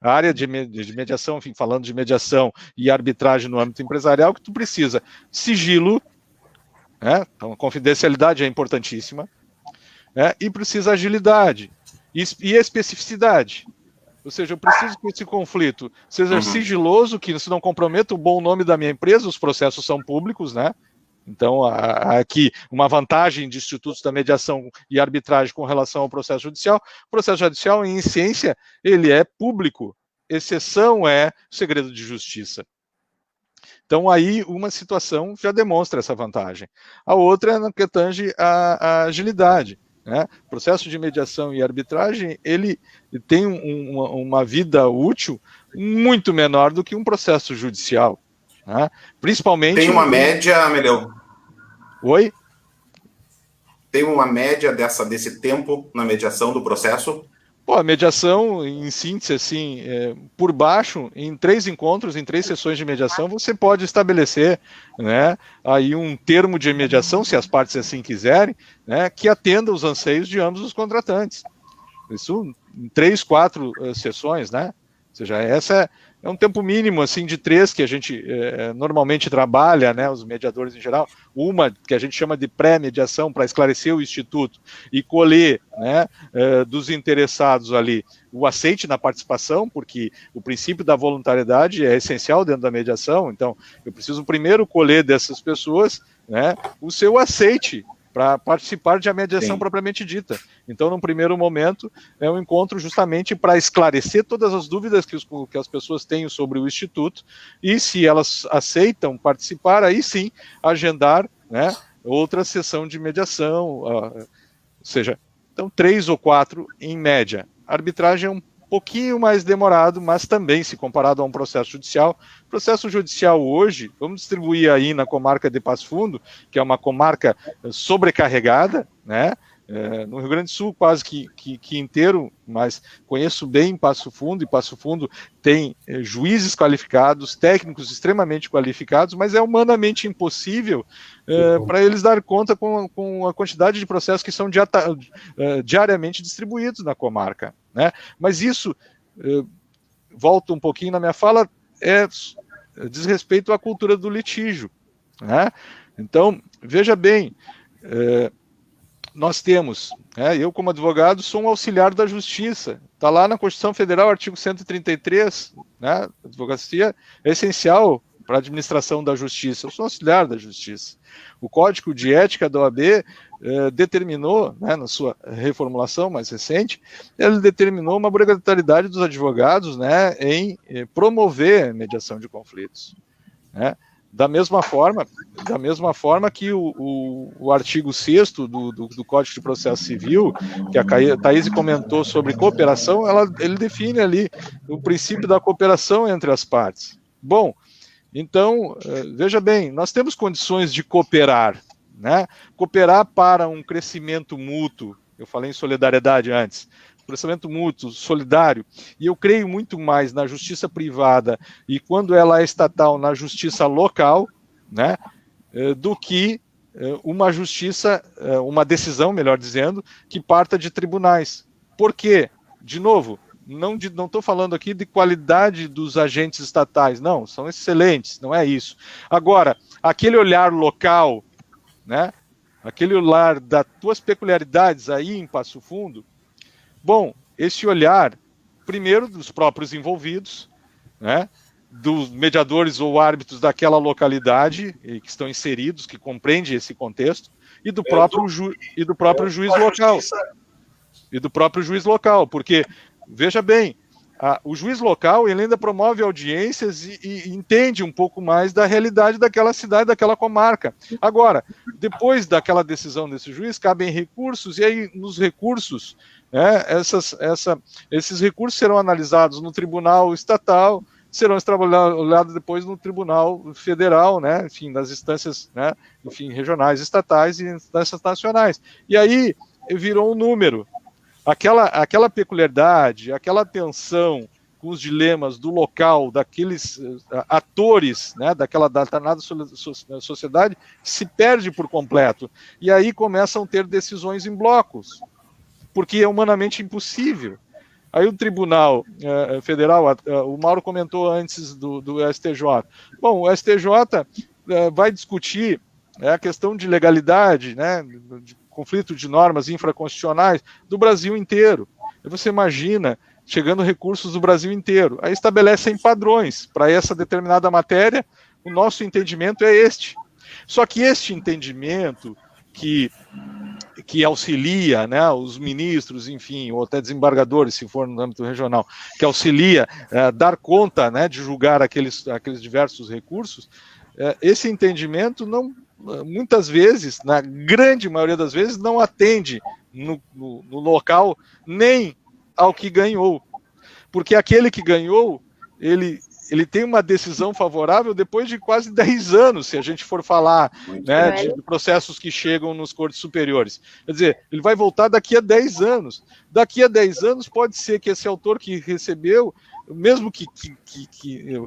a área de mediação, enfim, falando de mediação e arbitragem no âmbito empresarial, que tu precisa sigilo, né? Então a confidencialidade é importantíssima, né? E precisa agilidade e especificidade. Ou seja, eu preciso que esse conflito seja sigiloso, que isso não comprometa o bom nome da minha empresa, os processos são públicos, né? Então, aqui, uma vantagem de institutos da mediação e arbitragem com relação ao processo judicial. O processo judicial, em essência, ele é público. Exceção é o segredo de justiça. Então, aí, uma situação já demonstra essa vantagem. A outra é na que tange a agilidade. Né? O processo de mediação e arbitragem, ele tem uma vida útil muito menor do que um processo judicial. Né? Principalmente... Tem uma média, Ameleu? Oi? Tem uma média desse tempo na mediação do processo? Pô, a mediação, em síntese, assim, por baixo, em 3 encontros, em 3 sessões de mediação, você pode estabelecer, né, aí um termo de mediação, se as partes assim quiserem, né, que atenda os anseios de ambos os contratantes. Isso em 3, 4 sessões, né? Ou seja, essa é um tempo mínimo, assim, de 3 que a gente normalmente trabalha, né, os mediadores em geral. Uma que a gente chama de pré-mediação, para esclarecer o instituto e colher, né, dos interessados ali o aceite na participação, porque o princípio da voluntariedade é essencial dentro da mediação. Então, eu preciso primeiro colher dessas pessoas, né, o seu aceite para participar de a mediação Sim. propriamente dita. Então, num primeiro momento, é um encontro justamente para esclarecer todas as dúvidas que as pessoas têm sobre o Instituto, e se elas aceitam participar, aí sim, agendar, né, outra sessão de mediação, ou seja, então 3 ou 4 em média. A arbitragem é um pouquinho mais demorado, mas também, se comparado a um processo judicial. O processo judicial hoje, vamos distribuir aí na comarca de Passo Fundo, que é uma comarca sobrecarregada, né? No Rio Grande do Sul quase que inteiro, mas conheço bem Passo Fundo, e Passo Fundo tem juízes qualificados, técnicos extremamente qualificados, mas é humanamente impossível para eles dar conta com a quantidade de processos que são diariamente distribuídos na comarca, né? Mas isso, volto um pouquinho na minha fala, diz respeito à cultura do litígio, né? Então, veja bem, nós temos, eu como advogado sou um auxiliar da justiça, está lá na Constituição Federal, artigo 133, né? A advocacia é essencial para a administração da justiça, eu sou auxiliar da justiça. O Código de Ética da OAB determinou, né, na sua reformulação mais recente, ele determinou uma obrigatoriedade dos advogados, né, em promover mediação de conflitos, né? Da mesma forma que o artigo 6º do Código de Processo Civil, que a Thaís comentou sobre cooperação, ele define ali o princípio da cooperação entre as partes. Bom, então, veja bem, nós temos condições de cooperar, né? Cooperar para um crescimento mútuo. Eu falei em solidariedade antes. Crescimento mútuo, solidário, e eu creio muito mais na justiça privada e, quando ela é estatal, na justiça local, né, do que uma justiça, uma decisão, melhor dizendo, que parta de tribunais. Por quê? De novo, não estou falando aqui de qualidade dos agentes estatais, não, são excelentes, não é isso. Agora, aquele olhar local, né, aquele olhar das tuas peculiaridades aí em Passo Fundo, bom, esse olhar, primeiro, dos próprios envolvidos, né, dos mediadores ou árbitros daquela localidade que estão inseridos, que compreendem esse contexto, e do próprio juiz local. E do próprio juiz local, porque, veja bem, o juiz local ele ainda promove audiências e entende um pouco mais da realidade daquela cidade, daquela comarca. Agora, depois daquela decisão desse juiz, cabem recursos, e aí nos recursos, esses recursos serão analisados no tribunal estatal, serão trabalhados depois no tribunal federal, né, enfim, nas instâncias, né, enfim, regionais, estatais e instâncias nacionais. E aí virou um número. Aquela peculiaridade, aquela tensão com os dilemas do local, daqueles atores, né, daquela determinada sociedade, se perde por completo. E aí começam a ter decisões em blocos, porque é humanamente impossível. Aí o Tribunal Federal, o Mauro comentou antes do STJ. Bom, o STJ vai discutir a questão de legalidade, né, de conflito de normas infraconstitucionais do Brasil inteiro. E você imagina chegando recursos do Brasil inteiro. Aí estabelecem padrões para essa determinada matéria. O nosso entendimento é este. Só que este entendimento que auxilia, né, os ministros, enfim, ou até desembargadores, se for no âmbito regional, que auxilia dar conta, né, de julgar aqueles diversos recursos, esse entendimento não, muitas vezes, na grande maioria das vezes, não atende no local nem ao que ganhou. Porque aquele que ganhou, ele tem uma decisão favorável depois de quase 10 anos, se a gente for falar, né, de processos que chegam nos cortes superiores. Quer dizer, ele vai voltar daqui a 10 anos. Daqui a 10 anos pode ser que esse autor que recebeu, mesmo que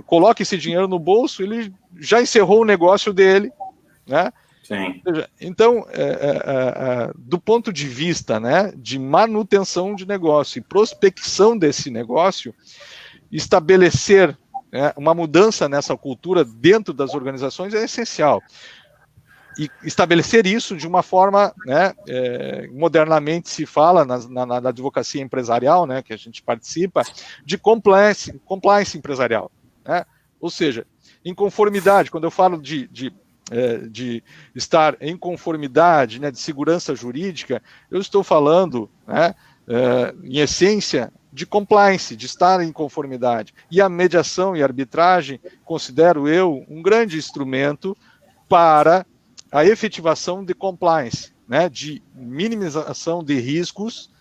coloque esse dinheiro no bolso, ele já encerrou o negócio dele, né? Sim. Então, do ponto de vista, né, de manutenção de negócio e prospecção desse negócio, estabelecer uma mudança nessa cultura dentro das organizações é essencial. E estabelecer isso de uma forma, né, modernamente se fala na advocacia empresarial, né, que a gente participa, de compliance empresarial, né? Ou seja, em conformidade, quando eu falo de estar em conformidade, né, de segurança jurídica, eu estou falando, né, em essência, de compliance, de estar em conformidade. E a mediação e a arbitragem, considero eu, um grande instrumento para a efetivação de compliance, né, de minimização de riscos,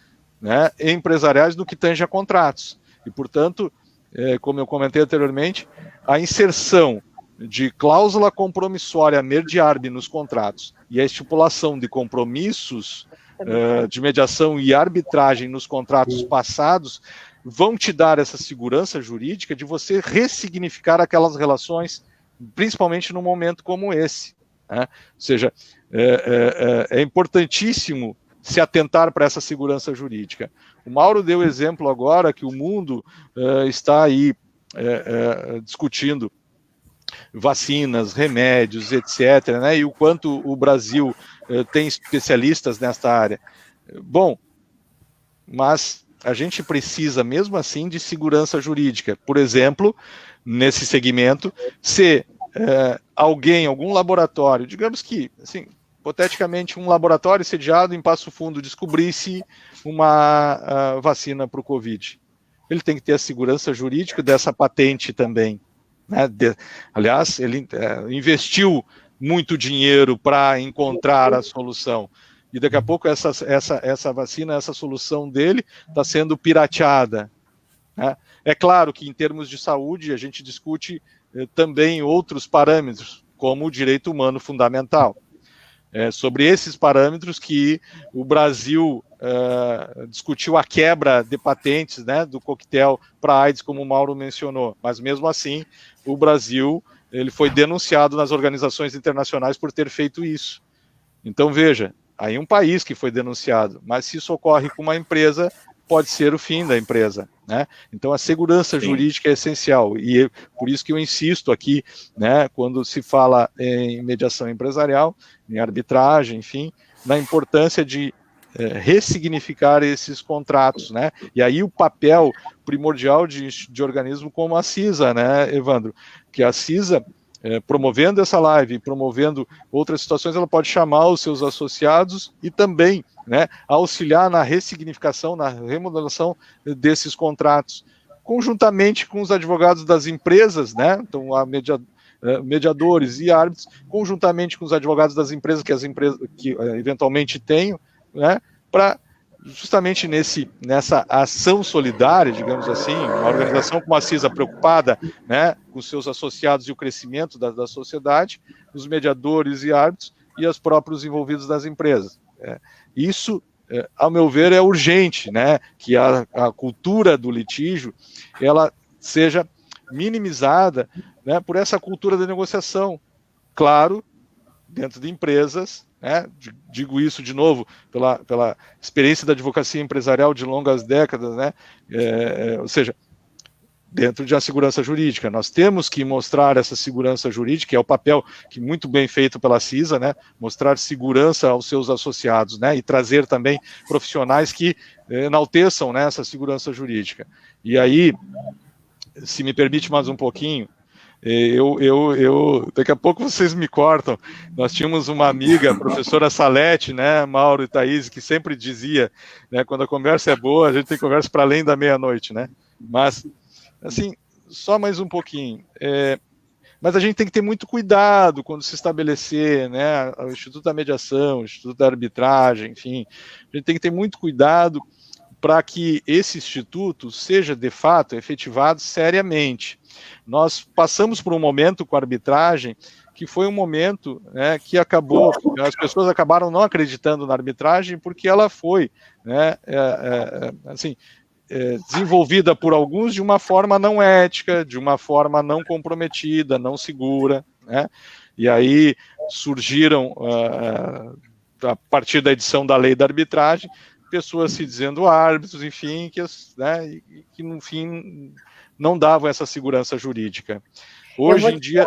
né, empresariais no que tange a contratos. E, portanto, como eu comentei anteriormente, a inserção de cláusula compromissória merdiarbe nos contratos e a estipulação de compromissos de mediação e arbitragem nos contratos passados vão te dar essa segurança jurídica de você ressignificar aquelas relações, principalmente num momento como esse, né? Ou seja, é importantíssimo se atentar para essa segurança jurídica. O Mauro deu exemplo agora que o mundo está aí discutindo vacinas, remédios, etc., né, e o quanto o Brasil tem especialistas nesta área. Bom, mas a gente precisa, mesmo assim, de segurança jurídica. Por exemplo, nesse segmento, se algum laboratório, digamos que, assim, hipoteticamente, um laboratório sediado em Passo Fundo descobrisse uma vacina para o Covid, ele tem que ter a segurança jurídica dessa patente também. Né? Aliás, ele investiu muito dinheiro para encontrar a solução. E daqui a pouco essa vacina, essa solução dele está sendo pirateada. Né? É claro que em termos de saúde a gente discute também outros parâmetros, como o direito humano fundamental. Sobre esses parâmetros que o Brasil discutiu a quebra de patentes, né, do coquetel para AIDS, como o Mauro mencionou, mas mesmo assim o Brasil ele foi denunciado nas organizações internacionais por ter feito isso. Então veja, aí um país que foi denunciado, mas se isso ocorre com uma empresa, pode ser o fim da empresa, né? Então a segurança jurídica é essencial e por isso que eu insisto aqui, né, quando se fala em mediação empresarial, em arbitragem, enfim, na importância de ressignificar esses contratos, né? E aí o papel primordial de organismo como a CISA, né, Evandro? Que a CISA, promovendo essa live, promovendo outras situações, ela pode chamar os seus associados e também, né, auxiliar na ressignificação, na remodelação desses contratos, conjuntamente com os advogados das empresas, né? Então, a mediadores e árbitros, conjuntamente com os advogados das empresas que eventualmente tenham, né, para justamente nessa ação solidária, digamos assim, uma organização como a CISA preocupada, né, com seus associados e o crescimento da sociedade, os mediadores e árbitros e os próprios envolvidos das empresas. Isso, ao meu ver, é urgente, né, que a cultura do litígio ela seja minimizada, né, por essa cultura da negociação. Claro, dentro de empresas, né? Digo isso de novo pela experiência da advocacia empresarial de longas décadas, né? Ou seja, dentro de uma segurança jurídica. Nós temos que mostrar essa segurança jurídica, que é o papel que muito bem feito pela CISA, né? Mostrar segurança aos seus associados, né? E trazer também profissionais que enalteçam, né, essa segurança jurídica. E aí, se me permite mais um pouquinho, daqui a pouco vocês me cortam. Nós tínhamos uma amiga, a professora Salete, né, Mauro e Thaís, que sempre dizia, né, quando a conversa é boa, a gente tem conversa para além da meia-noite, né? Mas, assim, só mais um pouquinho. Mas a gente tem que ter muito cuidado quando se estabelecer, né, o Instituto da Mediação, o Instituto da Arbitragem, enfim, a gente tem que ter muito cuidado para que esse instituto seja, de fato, efetivado seriamente. Nós passamos por um momento com a arbitragem que foi um momento, né, que acabou, as pessoas acabaram não acreditando na arbitragem porque ela foi, né, desenvolvida por alguns de uma forma não ética, de uma forma não comprometida, não segura, né? E aí surgiram, a partir da edição da lei da arbitragem, pessoas se dizendo árbitros, enfim, que no fim não davam essa segurança jurídica. Hoje em dia,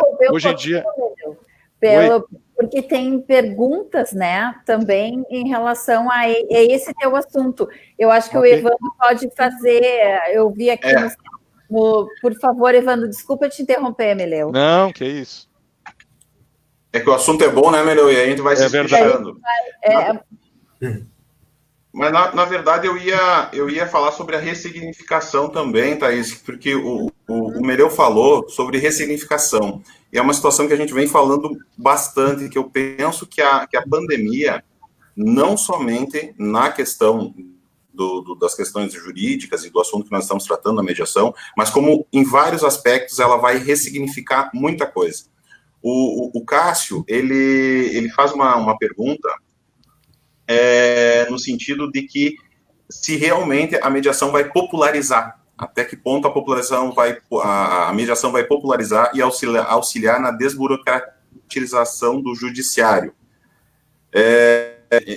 porque tem perguntas, né, também em relação a esse teu assunto. Eu acho que o Evandro pode fazer. Eu vi aqui por favor, Evandro, desculpa te interromper, Meleu. Não, que isso. É que o assunto é bom, né, Meleu? E a gente vai se fechando. Mas, na verdade, eu ia falar sobre a ressignificação também, Thaís, porque o Meleu falou sobre ressignificação. E é uma situação que a gente vem falando bastante, que eu penso que a pandemia, não somente na questão das questões jurídicas e do assunto que nós estamos tratando, a mediação, mas como em vários aspectos ela vai ressignificar muita coisa. O Cássio, ele faz uma pergunta no sentido de que se realmente a mediação vai popularizar, até que ponto a mediação vai popularizar e auxiliar na desburocratização do judiciário.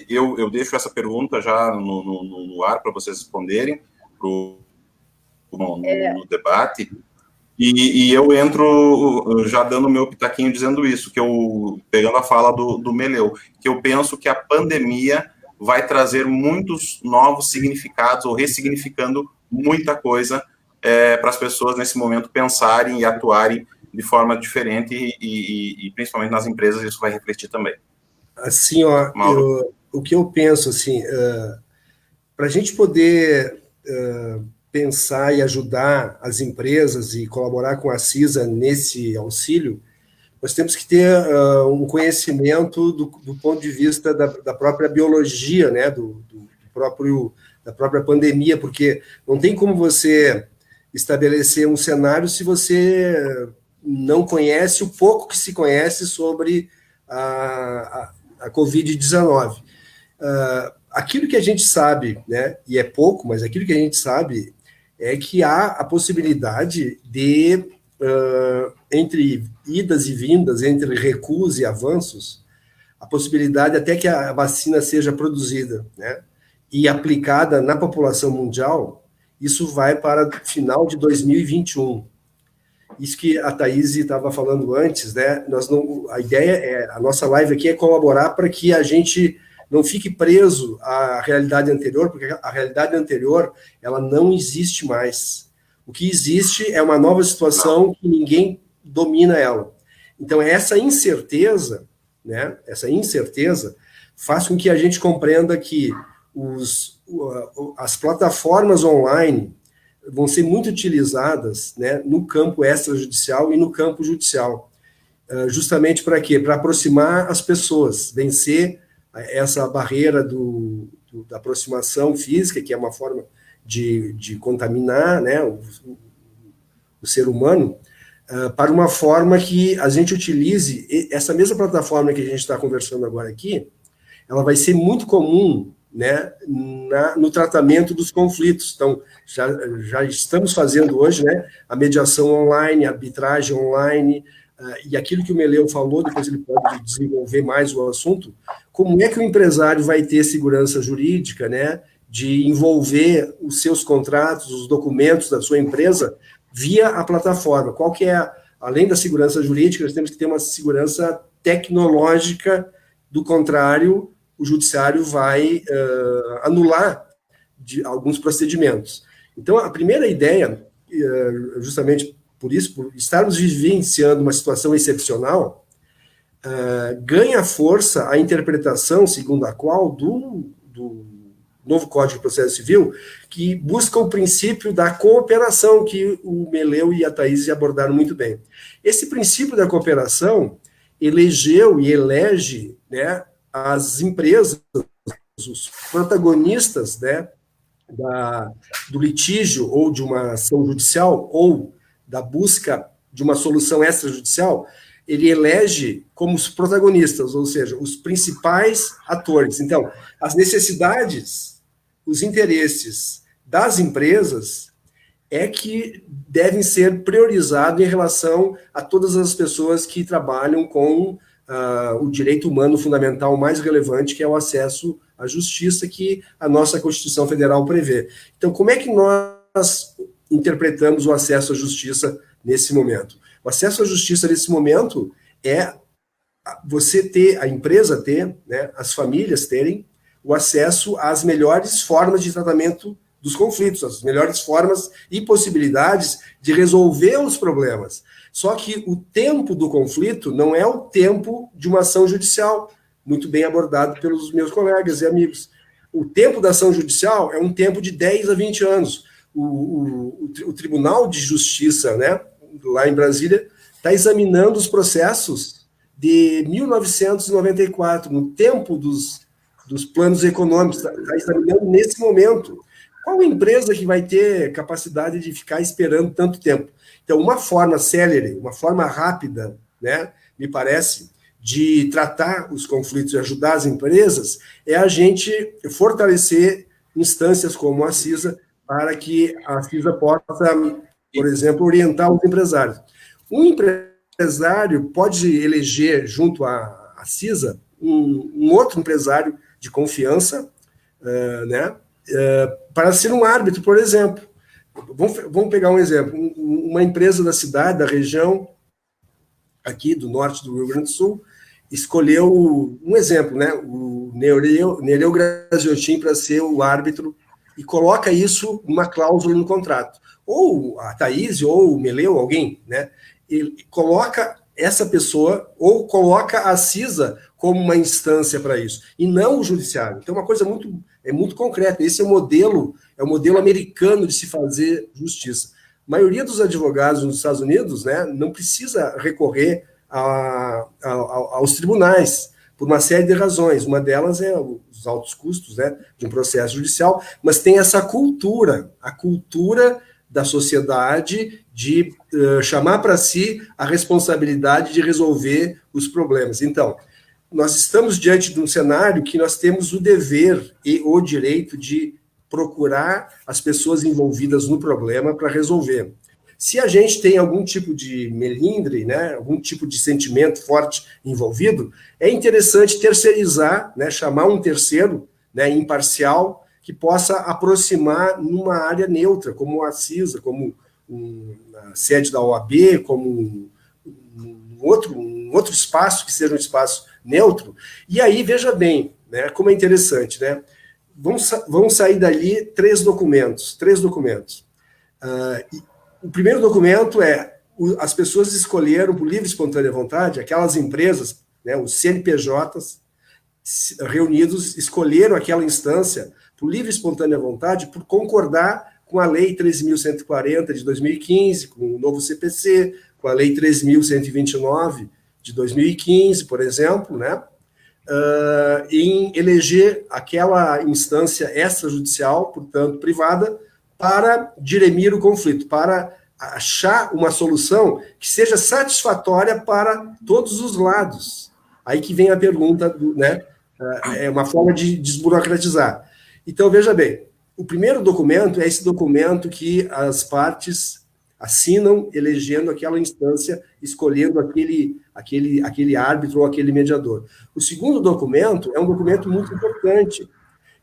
Eu deixo essa pergunta já no ar para vocês responderem no debate, e eu entro já dando o meu pitaquinho dizendo isso, pegando a fala do Meleu, que eu penso que a pandemia vai trazer muitos novos significados, ou ressignificando muita coisa para as pessoas nesse momento pensarem e atuarem de forma diferente, e principalmente nas empresas isso vai refletir também. Assim, o que eu penso, assim, para a gente poder pensar e ajudar as empresas e colaborar com a CISA nesse auxílio, nós temos que ter um conhecimento do ponto de vista da própria biologia, né, da própria pandemia, porque não tem como você estabelecer um cenário se você não conhece o pouco que se conhece sobre a Covid-19. Aquilo que a gente sabe, né, e é pouco, mas aquilo que a gente sabe é que há a possibilidade de, entre idas e vindas, entre recuos e avanços, a possibilidade até que a vacina seja produzida, né, e aplicada na população mundial, isso vai para o final de 2021. Isso que a Thaís estava falando antes, né? A ideia a nossa live aqui é colaborar para que a gente não fique preso à realidade anterior, porque a realidade anterior, ela não existe mais. O que existe é uma nova situação que ninguém domina ela. Então, essa incerteza, né? Essa incerteza faz com que a gente compreenda que as plataformas online vão ser muito utilizadas, né, no campo extrajudicial e no campo judicial. Justamente para quê? Para aproximar as pessoas, vencer essa barreira da aproximação física, que é uma forma de contaminar, né, o ser humano, para uma forma que a gente utilize essa mesma plataforma que a gente está conversando agora aqui, ela vai ser muito comum, né, no tratamento dos conflitos. Então, já estamos fazendo hoje, né, a mediação online, a arbitragem online, e aquilo que o Meleu falou, depois ele pode desenvolver mais o assunto, como é que o empresário vai ter segurança jurídica, né, de envolver os seus contratos, os documentos da sua empresa via a plataforma? Qual que é, além da segurança jurídica, nós temos que ter uma segurança tecnológica, do contrário, o judiciário vai anular alguns procedimentos. Então, a primeira ideia, justamente por isso, por estarmos vivenciando uma situação excepcional, ganha força a interpretação segundo a qual do novo Código de Processo Civil, que busca o princípio da cooperação, que o Meleu e a Thaís abordaram muito bem. Esse princípio da cooperação elegeu e elege, né, as empresas, os protagonistas, né, do litígio ou de uma ação judicial ou da busca de uma solução extrajudicial, ele elege como os protagonistas, ou seja, os principais atores. Então, as necessidades, os interesses das empresas é que devem ser priorizados em relação a todas as pessoas que trabalham com o direito humano fundamental mais relevante, que é o acesso à justiça, que a nossa Constituição Federal prevê. Então, como é que nós interpretamos o acesso à justiça nesse momento? O acesso à justiça nesse momento é você ter, a empresa ter, né, as famílias terem o acesso às melhores formas de tratamento dos conflitos, as melhores formas e possibilidades de resolver os problemas. Só que o tempo do conflito não é o tempo de uma ação judicial, muito bem abordado pelos meus colegas e amigos. O tempo da ação judicial é um tempo de 10 a 20 anos. O Tribunal de Justiça, né, lá em Brasília, está examinando os processos de 1994, no tempo dos planos econômicos, está examinando nesse momento. Qual empresa que vai ter capacidade de ficar esperando tanto tempo? Então, uma forma célere, uma forma rápida, né, me parece, de tratar os conflitos e ajudar as empresas, é a gente fortalecer instâncias como a CISA, para que a CISA possa, por exemplo, orientar os empresários. Um empresário pode eleger, junto à CISA, um outro empresário de confiança, né, para ser um árbitro, por exemplo. Vamos pegar um exemplo. Uma empresa da cidade, da região, aqui do norte do Rio Grande do Sul, escolheu um exemplo, né, o Nereu Graziotin para ser o árbitro e coloca isso, uma cláusula no contrato. Ou a Thaís, ou o Meleu, alguém, né, ele coloca essa pessoa, ou coloca a CISA como uma instância para isso, e não o judiciário. Então, uma coisa muito concreta. Esse é o modelo americano de se fazer justiça. A maioria dos advogados nos Estados Unidos, né, não precisa recorrer aos tribunais, por uma série de razões. Uma delas é os altos custos, né, de um processo judicial, mas tem essa cultura, a cultura da sociedade de chamar para si a responsabilidade de resolver os problemas. Então, nós estamos diante de um cenário que nós temos o dever e o direito de procurar as pessoas envolvidas no problema para resolver. Se a gente tem algum tipo de melindre, né, algum tipo de sentimento forte envolvido, é interessante terceirizar, né, chamar um terceiro, né, imparcial, que possa aproximar numa área neutra, como a CISA, como a sede da OAB, como um outro espaço, que seja um espaço neutro. E aí, veja bem, né, como é interessante, né? Vão sair dali três documentos. O primeiro documento é as pessoas escolheram, por livre e espontânea vontade, aquelas empresas, né, os CNPJs reunidos, escolheram aquela instância por livre e espontânea vontade, por concordar com a Lei 13.140 de 2015, com o novo CPC, com a Lei 13.129 de 2015, por exemplo, né, em eleger aquela instância extrajudicial, portanto, privada, para dirimir o conflito, para achar uma solução que seja satisfatória para todos os lados. Aí que vem a pergunta, né? É uma forma de desburocratizar. Então, veja bem, o primeiro documento é esse documento que as partes assinam elegendo aquela instância, escolhendo aquele árbitro ou aquele mediador. O segundo documento é um documento muito importante,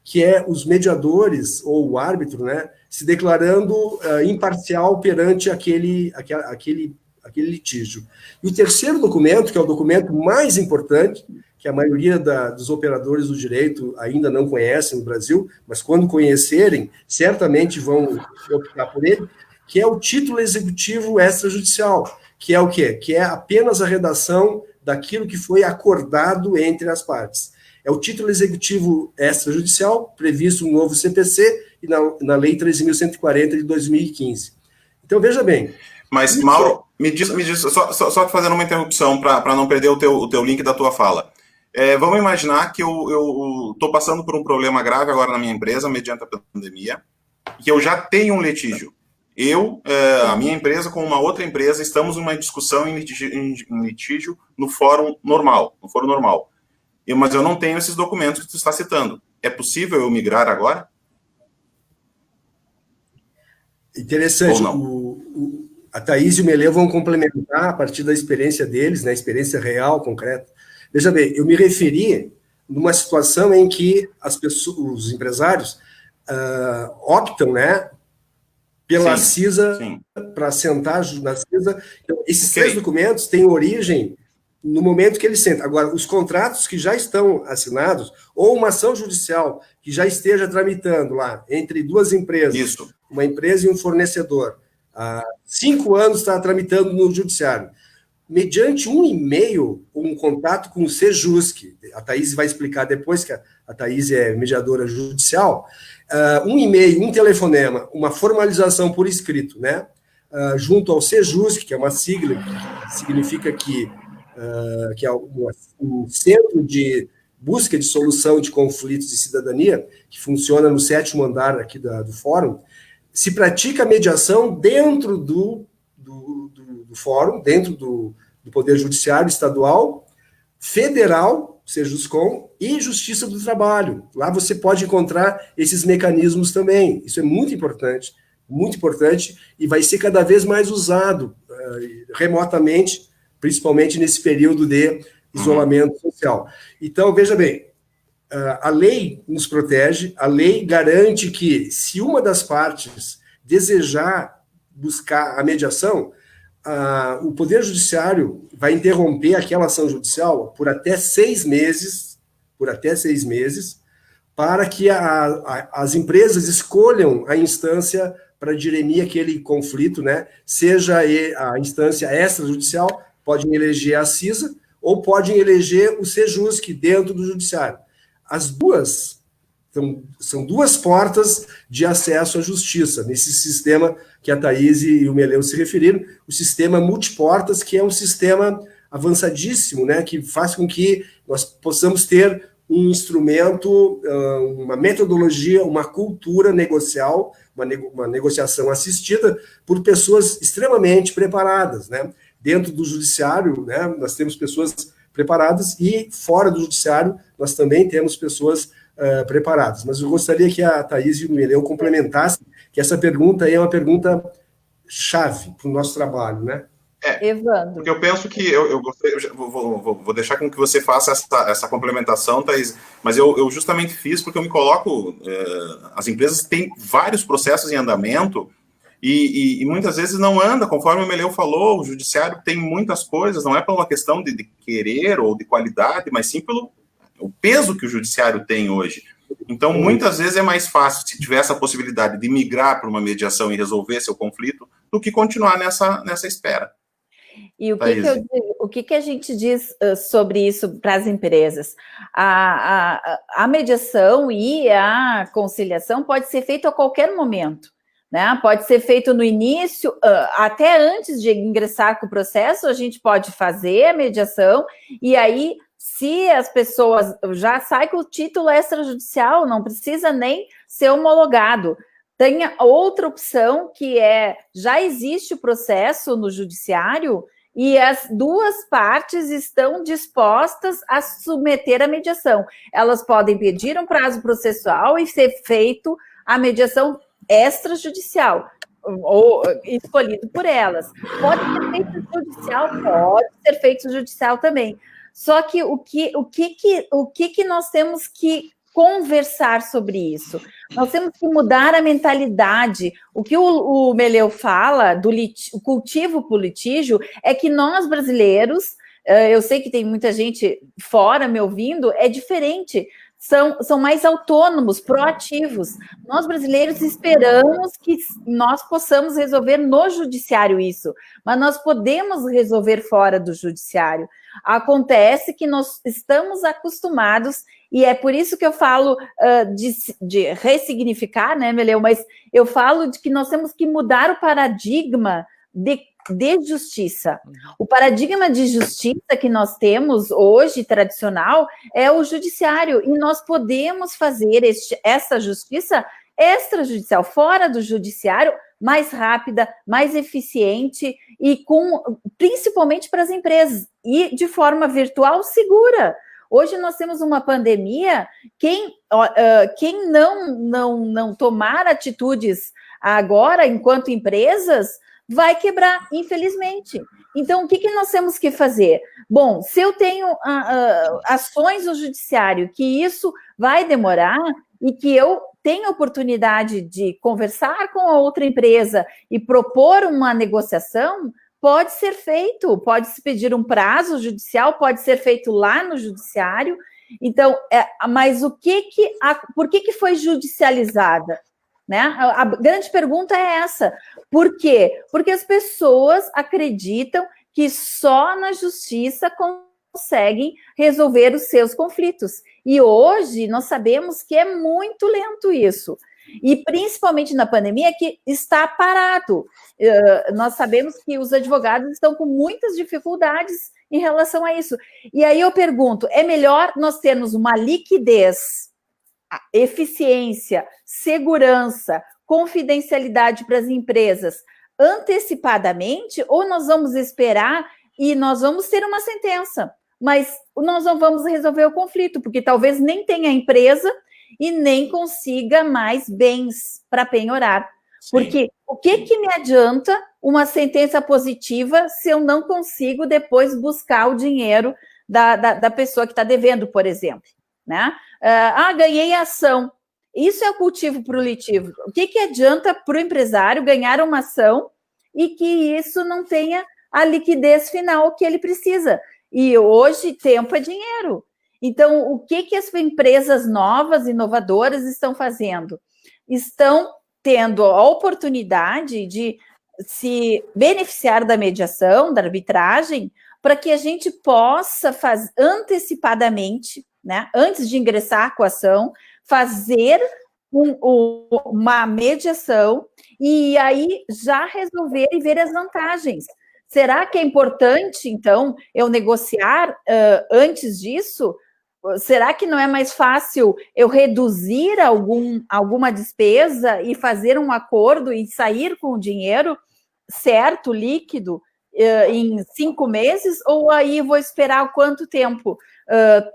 que é os mediadores, ou o árbitro, né, se declarando imparcial perante aquele litígio. E o terceiro documento, que é o documento mais importante, que a maioria dos operadores do direito ainda não conhecem no Brasil, mas quando conhecerem, certamente vão optar por ele, que é o título executivo extrajudicial, que é o quê? Que é apenas a redação daquilo que foi acordado entre as partes. É o título executivo extrajudicial, previsto no novo CPC e na Lei 13.140 de 2015. Então, veja bem. Mas, Mauro, me diz só fazendo uma interrupção para não perder o teu link da tua fala. Vamos imaginar que eu estou passando por um problema grave agora na minha empresa, mediante a pandemia, que eu já tenho um litígio. A minha empresa com uma outra empresa, estamos numa discussão em litígio no fórum normal. Mas eu não tenho esses documentos que tu está citando. É possível eu migrar agora? Interessante. A Thaís e o Meleu vão complementar a partir da experiência deles, né, experiência real, concreta. Veja bem, eu me referi numa situação em que os empresários optam, né, pela CISA, para sentar na CISA. Então, esses três documentos têm origem no momento que eles sentam. Agora, os contratos que já estão assinados, ou uma ação judicial que já esteja tramitando lá, entre duas empresas, uma empresa e um fornecedor, há 5 anos está tramitando no judiciário, mediante um e-mail, um contato com o Sejusc, a Thaís vai explicar depois, que a Thaís é mediadora judicial, um e-mail, um telefonema, uma formalização por escrito, né, junto ao Sejusc, que é uma sigla que significa que é um centro de busca de solução de conflitos de cidadania, que funciona no 7º andar aqui do fórum, se pratica a mediação dentro do fórum, dentro do Poder Judiciário Estadual, Federal, Sejuscom, e Justiça do Trabalho. Lá você pode encontrar esses mecanismos também. Isso é muito importante, e vai ser cada vez mais usado remotamente, principalmente nesse período de isolamento social. Então, veja bem, a lei nos protege, a lei garante que, se uma das partes desejar buscar a mediação, o Poder Judiciário vai interromper aquela ação judicial por até 6 meses, para que as empresas escolham a instância para dirimir aquele conflito, né? Seja a instância extrajudicial, podem eleger a CISA, ou podem eleger o Sejusc dentro do judiciário. As duas são 2 portas de acesso à justiça, nesse sistema que a Thaís e o Meleu se referiram, o sistema multiportas, que é um sistema avançadíssimo, né, que faz com que nós possamos ter um instrumento, uma metodologia, uma cultura negocial, uma negociação assistida por pessoas extremamente preparadas, né? Dentro do judiciário, né, nós temos pessoas preparadas, e fora do judiciário nós também temos pessoas preparadas. Mas eu gostaria que a Thaís e o Meleu complementassem, que essa pergunta aí é uma pergunta chave para o nosso trabalho, né? Evandro. Porque eu penso que eu vou deixar com que você faça essa complementação, Thaís, mas eu justamente fiz porque eu me coloco, as empresas têm vários processos em andamento, e muitas vezes não anda, conforme o Meleu falou, o judiciário tem muitas coisas, não é por uma questão de querer ou de qualidade, mas sim pelo o peso que o judiciário tem hoje. Então, muitas vezes é mais fácil, se tiver essa possibilidade de migrar para uma mediação e resolver seu conflito, do que continuar nessa espera. E o que a gente diz sobre isso para as empresas? A mediação e a conciliação pode ser feito a qualquer momento, né? Pode ser feito no início, até antes de ingressar com o processo, a gente pode fazer a mediação, e aí, se as pessoas já saem com o título extrajudicial, não precisa nem ser homologado. Tem outra opção, que já existe o processo no judiciário e as 2 partes estão dispostas a submeter a mediação. Elas podem pedir um prazo processual e ser feito a mediação extrajudicial. ou escolhido por elas. Pode ser feito judicial, pode ser feito judicial também. Só que o que nós temos que conversar sobre isso? Nós temos que mudar a mentalidade. O que o Meleu fala do cultivo por litígio é que nós, brasileiros, eu sei que tem muita gente fora me ouvindo, é diferente. São mais autônomos, proativos. Nós, brasileiros, esperamos que nós possamos resolver no judiciário isso, mas nós podemos resolver fora do judiciário. Acontece que nós estamos acostumados, e é por isso que eu falo de ressignificar, né, Meleu, mas eu falo de que nós temos que mudar o paradigma de justiça. O paradigma de justiça que nós temos hoje, tradicional, é o judiciário, e nós podemos fazer essa justiça extrajudicial, fora do judiciário, mais rápida, mais eficiente, e principalmente para as empresas, e de forma virtual segura. Hoje nós temos uma pandemia, quem não tomar atitudes agora, enquanto empresas, vai quebrar, infelizmente. Então, o que nós temos que fazer? Bom, se eu tenho ações no judiciário, que isso vai demorar e que eu tenho a oportunidade de conversar com a outra empresa e propor uma negociação, pode ser feito, pode-se pedir um prazo judicial, pode ser feito lá no judiciário. Então, mas por que foi judicializada? Né? A grande pergunta é essa. Por quê? Porque as pessoas acreditam que só na justiça conseguem resolver os seus conflitos. E hoje nós sabemos que é muito lento isso. E principalmente na pandemia, que está parado. Nós sabemos que os advogados estão com muitas dificuldades em relação a isso. E aí eu pergunto, é melhor nós termos uma liquidez, eficiência, segurança, confidencialidade para as empresas antecipadamente, ou nós vamos esperar e nós vamos ter uma sentença, mas nós não vamos resolver o conflito, porque talvez nem tenha empresa e nem consiga mais bens para penhorar. Sim. Porque o que me adianta uma sentença positiva se eu não consigo depois buscar o dinheiro da pessoa que está devendo, por exemplo, né? Ganhei a ação. Isso é o cultivo para o litígio. O que adianta para o empresário ganhar uma ação e que isso não tenha a liquidez final que ele precisa? E hoje, tempo é dinheiro. Então, o que as empresas novas, inovadoras estão fazendo? Estão tendo a oportunidade de se beneficiar da mediação, da arbitragem, para que a gente possa fazer antecipadamente, né, antes de ingressar com a ação, fazer uma mediação e aí já resolver e ver as vantagens. Será que é importante, então, eu negociar antes disso? Será que não é mais fácil eu reduzir alguma despesa e fazer um acordo e sair com o dinheiro certo, líquido, em 5 meses? Ou aí vou esperar quanto tempo?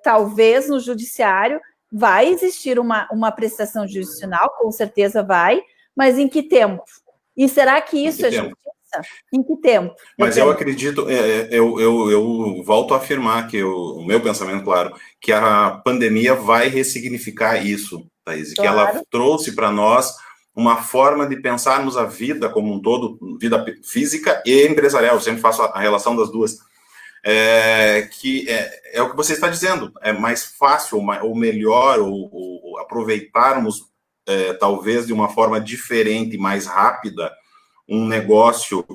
Talvez no judiciário vai existir uma prestação judicial, com certeza vai, mas em que tempo? E será que isso é justiça? Em que tempo? Mas eu acredito, eu volto a afirmar que o meu pensamento, claro, que a pandemia vai ressignificar isso, Thaís, claro. Que ela trouxe para nós uma forma de pensarmos a vida como um todo, vida física e empresarial, eu sempre faço a relação das duas, que é o que você está dizendo, é mais fácil ou melhor, ou aproveitarmos talvez de uma forma diferente, mais rápida, um negócio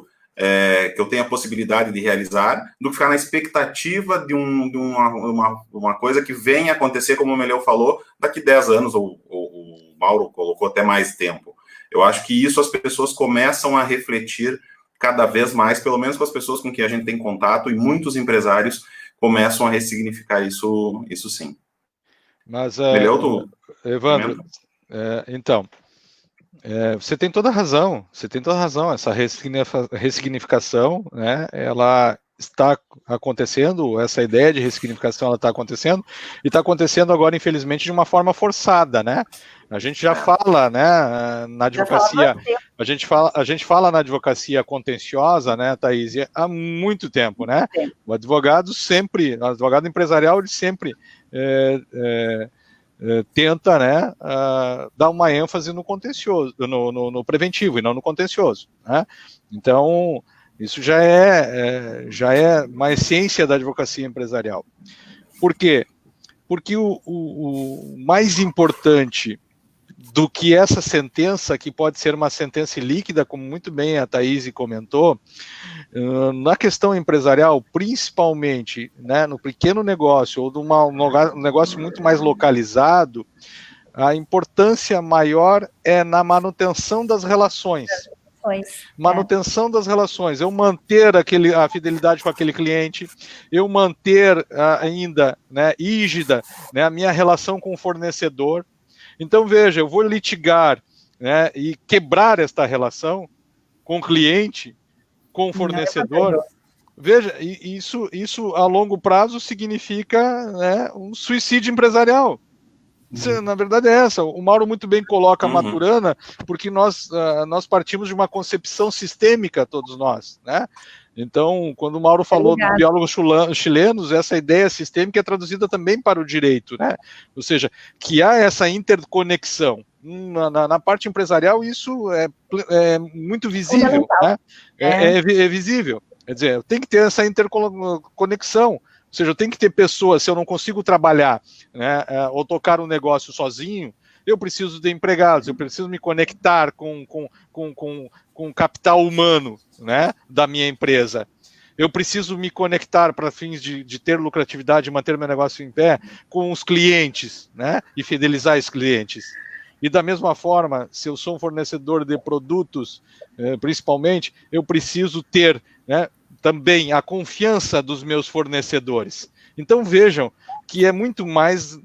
que eu tenha a possibilidade de realizar, do que ficar na expectativa de uma coisa que venha acontecer, como o Meleu falou, daqui 10 anos, ou o Mauro colocou até mais tempo. Eu acho que isso as pessoas começam a refletir cada vez mais, pelo menos com as pessoas com quem a gente tem contato, e muitos empresários começam a ressignificar isso sim. Mas, Meleu, Evandro, então... você tem toda a razão, essa ressignificação, né, ela está acontecendo, essa ideia de ressignificação ela está acontecendo, e está acontecendo agora, infelizmente, de uma forma forçada, né? A gente já fala, né, na advocacia A gente fala na advocacia contenciosa, né, Thaís, há muito tempo, né? O advogado empresarial, ele sempre tenta, né, dar uma ênfase no contencioso, no preventivo e não no contencioso, né? Então, isso já é uma essência da advocacia empresarial. Por quê? Porque o mais importante do que essa sentença, que pode ser uma sentença líquida, como muito bem a Thaís comentou, na questão empresarial, principalmente, né, no pequeno negócio ou um negócio muito mais localizado, a importância maior é na manutenção das relações. Manutenção das relações, eu manter a fidelidade com aquele cliente, eu manter ainda, né, rígida, né, a minha relação com o fornecedor. Então, veja, eu vou litigar, né, e quebrar esta relação com o cliente, com o fornecedor. Veja, isso a longo prazo significa, né, um suicídio empresarial. Na verdade é essa. O Mauro muito bem coloca a Maturana, porque nós partimos de uma concepção sistêmica, todos nós, né? Então, quando o Mauro falou dos biólogos chilenos, essa ideia sistêmica é traduzida também para o direito, né? Ou seja, que há essa interconexão. Na parte empresarial, isso é muito visível, né? É visível. Quer dizer, tem que ter essa interconexão. Ou seja, eu tenho que ter pessoas, se eu não consigo trabalhar, né, ou tocar um negócio sozinho, eu preciso de empregados, eu preciso me conectar com capital humano, né, da minha empresa. Eu preciso me conectar para fins de ter lucratividade e manter meu negócio em pé com os clientes, né, e fidelizar esses clientes. E da mesma forma, se eu sou um fornecedor de produtos, principalmente, eu preciso ter, né, também a confiança dos meus fornecedores. Então vejam que é muito mais,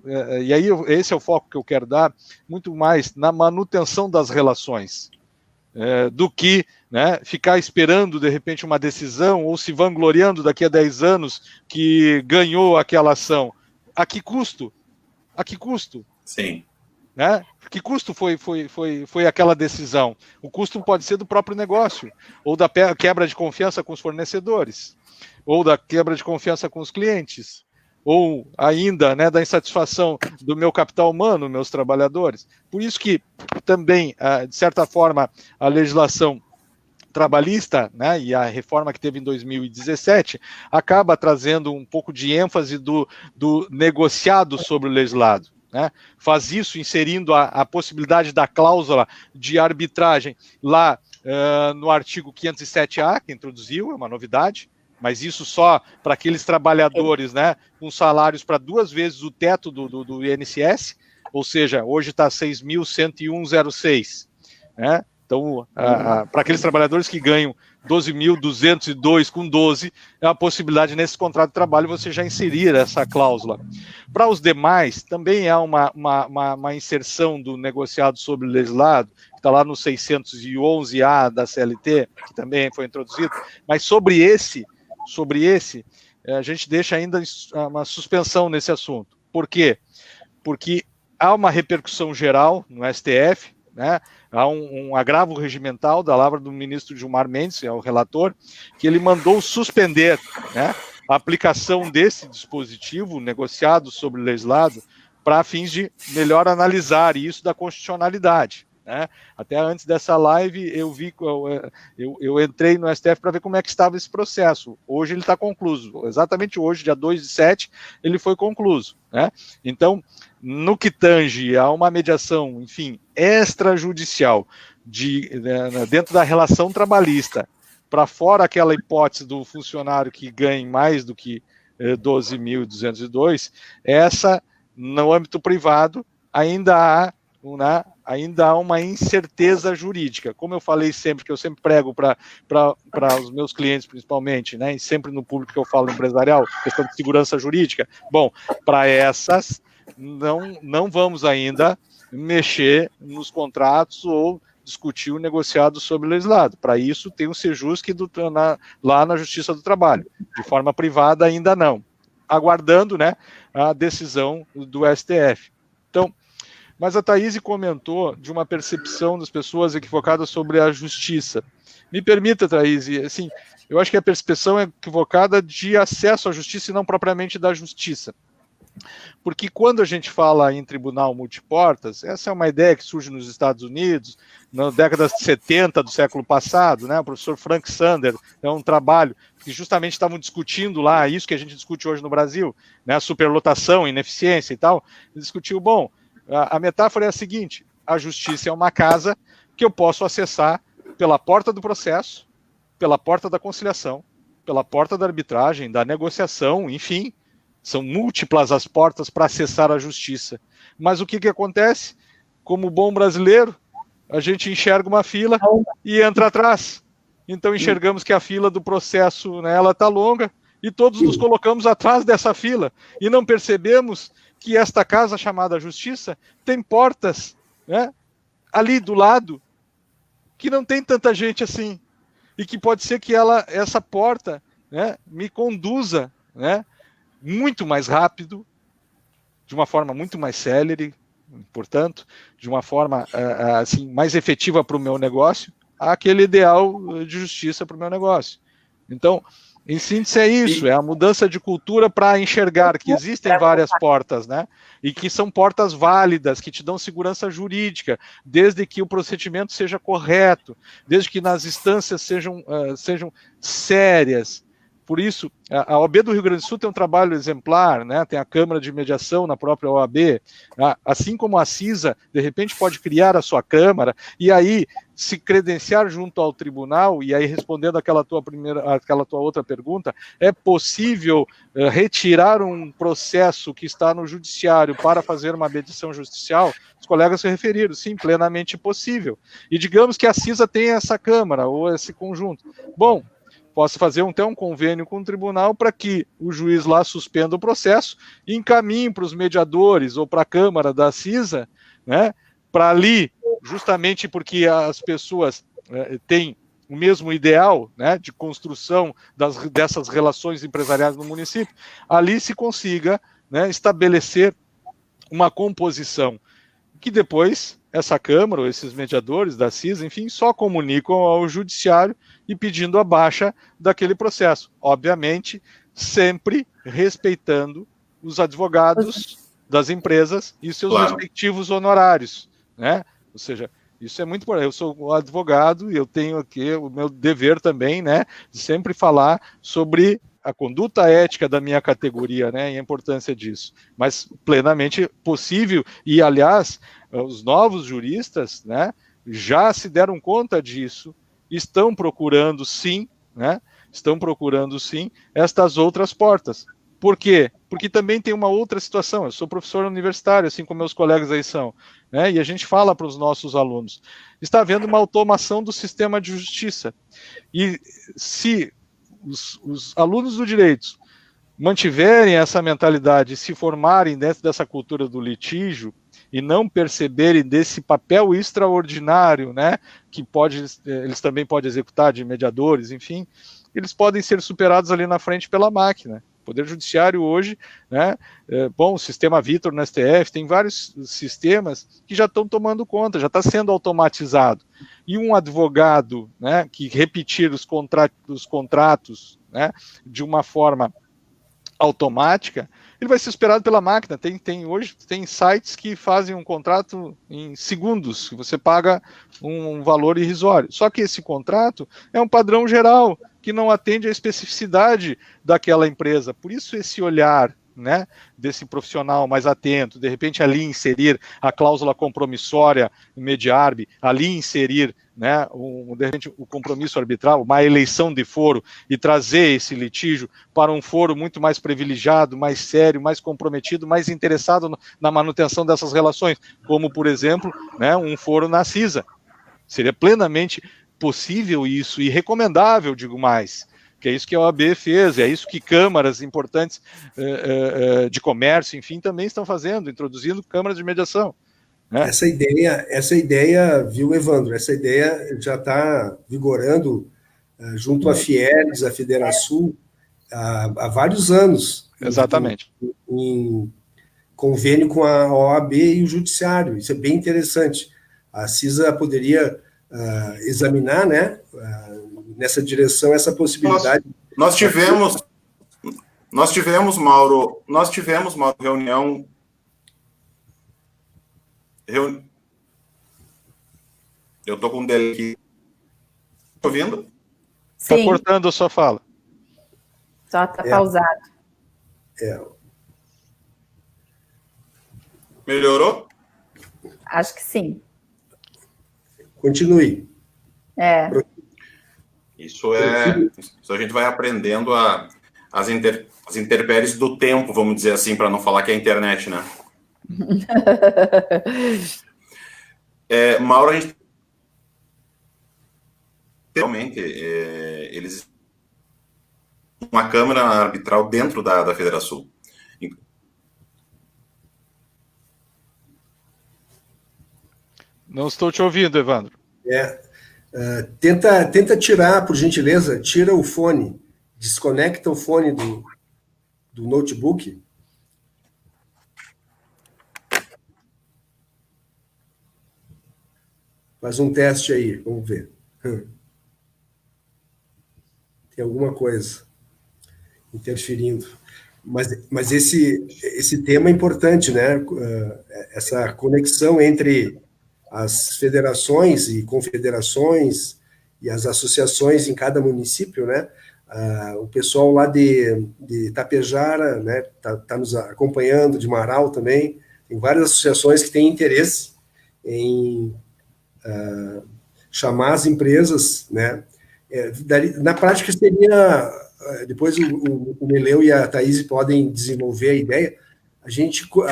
e aí esse é o foco que eu quero dar, muito mais na manutenção das relações, do que, né, ficar esperando de repente uma decisão ou se vangloriando daqui a 10 anos que ganhou aquela ação. A que custo? A que custo? Sim. Né? Que custo foi aquela decisão? O custo pode ser do próprio negócio, ou da quebra de confiança com os fornecedores, ou da quebra de confiança com os clientes, ou ainda, né, da insatisfação do meu capital humano, meus trabalhadores. Por isso que também, de certa forma, a legislação trabalhista, né, e a reforma que teve em 2017, acaba trazendo um pouco de ênfase do negociado sobre o legislado. Né? Faz isso inserindo a possibilidade da cláusula de arbitragem lá no artigo 507A, que introduziu, é uma novidade, mas isso só para aqueles trabalhadores, né, com salários para 2 vezes o teto do INSS, ou seja, hoje está 6.101,06, né? Então, para aqueles trabalhadores que ganham 12.202 com 12, é a possibilidade nesse contrato de trabalho você já inserir essa cláusula. Para os demais, também há uma inserção do negociado sobre o legislado, que está lá no 611A da CLT, que também foi introduzido, mas sobre esse, a gente deixa ainda uma suspensão nesse assunto. Por quê? Porque há uma repercussão geral no STF, né? Há um agravo regimental da palavra do ministro Gilmar Mendes, é o relator, que ele mandou suspender, né, a aplicação desse dispositivo negociado sobre o legislado para fins de melhor analisar isso da constitucionalidade. Né? Até antes dessa live eu entrei no STF para ver como é que estava esse processo. Hoje ele está concluso, exatamente hoje, dia 2/7, ele foi concluso. Né? Então, no que tange a uma mediação, enfim, extrajudicial dentro da relação trabalhista, para fora aquela hipótese do funcionário que ganhe mais do que 12.202, essa, no âmbito privado, ainda há uma incerteza jurídica. Como eu falei sempre, que eu sempre prego para os meus clientes, principalmente, né, e sempre no público que eu falo empresarial, questão de segurança jurídica. Bom, para essas, não vamos ainda mexer nos contratos ou discutir o negociado sobre o legislado. Para isso, tem o Sejusc lá na Justiça do Trabalho. De forma privada, ainda não. Aguardando, né, a decisão do STF. Então, Mas a Thaís comentou de uma percepção das pessoas equivocada sobre a justiça. Me permita, Thaís, assim, eu acho que a percepção é equivocada de acesso à justiça e não propriamente da justiça. Porque quando a gente fala em tribunal multiportas, essa é uma ideia que surge nos Estados Unidos, na década de 70 do século passado, né? O professor Frank Sander, é um trabalho que justamente estavam discutindo lá, isso que a gente discute hoje no Brasil, né? A superlotação, ineficiência e tal, discutiu, bom, a metáfora é a seguinte, a justiça é uma casa que eu posso acessar pela porta do processo, pela porta da conciliação, pela porta da arbitragem, da negociação, enfim, são múltiplas as portas para acessar a justiça. Mas o que acontece? Como bom brasileiro, a gente enxerga uma fila e entra atrás. Então enxergamos que a fila do processo, né, ela está longa e todos nos colocamos atrás dessa fila e não percebemos que esta casa chamada justiça tem portas, né, ali do lado que não tem tanta gente assim e que pode ser que essa porta, né, me conduza, né, muito mais rápido, de uma forma muito mais célere, portanto, de uma forma assim, mais efetiva para o meu negócio, àquele ideal de justiça para o meu negócio. Então, em síntese é isso, é a mudança de cultura para enxergar que existem várias portas, né? E que são portas válidas, que te dão segurança jurídica, desde que o procedimento seja correto, desde que nas instâncias sejam sérias. Por isso, a OAB do Rio Grande do Sul tem um trabalho exemplar, né? Tem a Câmara de Mediação na própria OAB, assim como a CISA, de repente pode criar a sua Câmara, e aí se credenciar junto ao tribunal, e aí respondendo aquela tua outra pergunta, é possível retirar um processo que está no judiciário para fazer uma mediação judicial? Os colegas se referiram, sim, plenamente possível. E digamos que a CISA tem essa Câmara, ou esse conjunto. Bom, posso fazer até um convênio com o tribunal para que o juiz lá suspenda o processo e encaminhe para os mediadores ou para a Câmara da CISA, né, para ali, justamente porque as pessoas têm o mesmo ideal, né, de construção dessas relações empresariais no município, ali se consiga, né, estabelecer uma composição que depois essa Câmara, ou esses mediadores da CISA, enfim, só comunicam ao judiciário e pedindo a baixa daquele processo. Obviamente, sempre respeitando os advogados das empresas e seus respectivos honorários, né? Ou seja, isso é muito importante. Eu sou um advogado e eu tenho aqui o meu dever também, né, de sempre falar sobre a conduta ética da minha categoria, né, e a importância disso. Mas plenamente possível, e aliás, os novos juristas, né, já se deram conta disso, estão procurando sim, né, estas outras portas. Por quê? Porque também tem uma outra situação. Eu sou professor universitário, assim como meus colegas aí são, né, e a gente fala para os nossos alunos, está havendo uma automação do sistema de justiça. E se os alunos do direito mantiverem essa mentalidade, se formarem dentro dessa cultura do litígio e não perceberem desse papel extraordinário, né, que eles também podem executar de mediadores, enfim, eles podem ser superados ali na frente pela máquina. O Poder Judiciário hoje, né, o sistema Vitor no STF, tem vários sistemas que já estão tomando conta, já está sendo automatizado. E um advogado, né, que repetir os contratos, né, de uma forma automática, ele vai ser esperado pela máquina. Hoje tem sites que fazem um contrato em segundos, que você paga um valor irrisório. Só que esse contrato é um padrão geral, que não atende à especificidade daquela empresa. Por isso esse olhar, né, desse profissional mais atento, de repente ali inserir a cláusula compromissória mediarb, ali inserir, né, de repente o compromisso arbitral, uma eleição de foro, e trazer esse litígio para um foro muito mais privilegiado, mais sério, mais comprometido, mais interessado na manutenção dessas relações, como, por exemplo, né, um foro na CISA. Seria plenamente possível isso, e recomendável, digo mais, que é isso que a OAB fez, é isso que câmaras importantes de comércio, enfim, também estão fazendo, introduzindo câmaras de mediação. Né? Essa ideia, viu, Evandro, essa ideia já está vigorando junto à Fieres, à Federação, há vários anos. Exatamente. convênio com a OAB e o Judiciário. Isso é bem interessante. A CISA poderia examinar, né, nessa direção, essa possibilidade. Nós tivemos, Mauro, reunião. Eu estou com um delay aqui. Tá ouvindo? Está Sim, cortando a sua fala. só está pausado. Melhorou? Acho que sim. Continue. Isso a gente vai aprendendo as intempéries do tempo, vamos dizer assim, para não falar que é a internet, né? Mauro, a gente realmente eles uma câmara arbitral dentro da Federação. Não estou te ouvindo, Evandro. Tenta tirar, por gentileza, tira o fone, desconecta o fone do notebook. Faz um teste aí, vamos ver. Tem alguma coisa interferindo. Mas esse tema é importante, né? Essa conexão entre as federações e confederações e as associações em cada município, né? O pessoal lá de Itapejara, né, tá nos acompanhando, de Marau também. Tem várias associações que têm interesse em chamar as empresas, né? Na prática seria, depois o Meleu e a Thaís podem desenvolver a ideia, a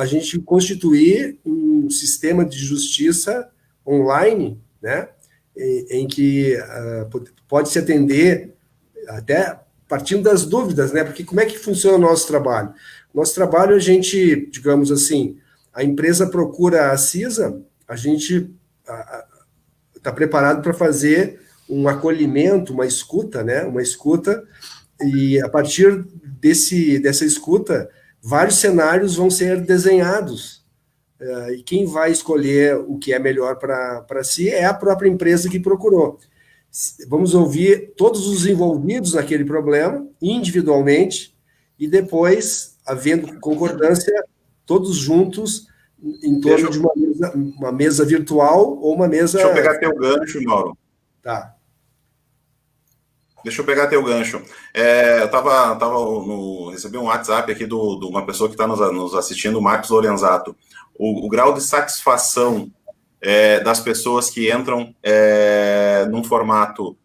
gente constituir um sistema de justiça online, né, em que pode se atender até partindo das dúvidas, né, porque como é que funciona o nosso trabalho? Nosso trabalho, a gente, digamos assim, a empresa procura a CISA, a gente está preparado para fazer um acolhimento, uma escuta, né, e a partir dessa escuta, vários cenários vão ser desenhados, e quem vai escolher o que é melhor para si é a própria empresa que procurou. Vamos ouvir todos os envolvidos naquele problema, individualmente, e depois, havendo concordância, todos juntos, em torno de uma mesa virtual ou uma mesa... Deixa eu pegar teu gancho, Mauro. Tá. Deixa eu pegar teu gancho. Eu recebi um WhatsApp aqui de uma pessoa que está nos assistindo, o Marcos Lorenzato. O grau de satisfação das pessoas que entram num formato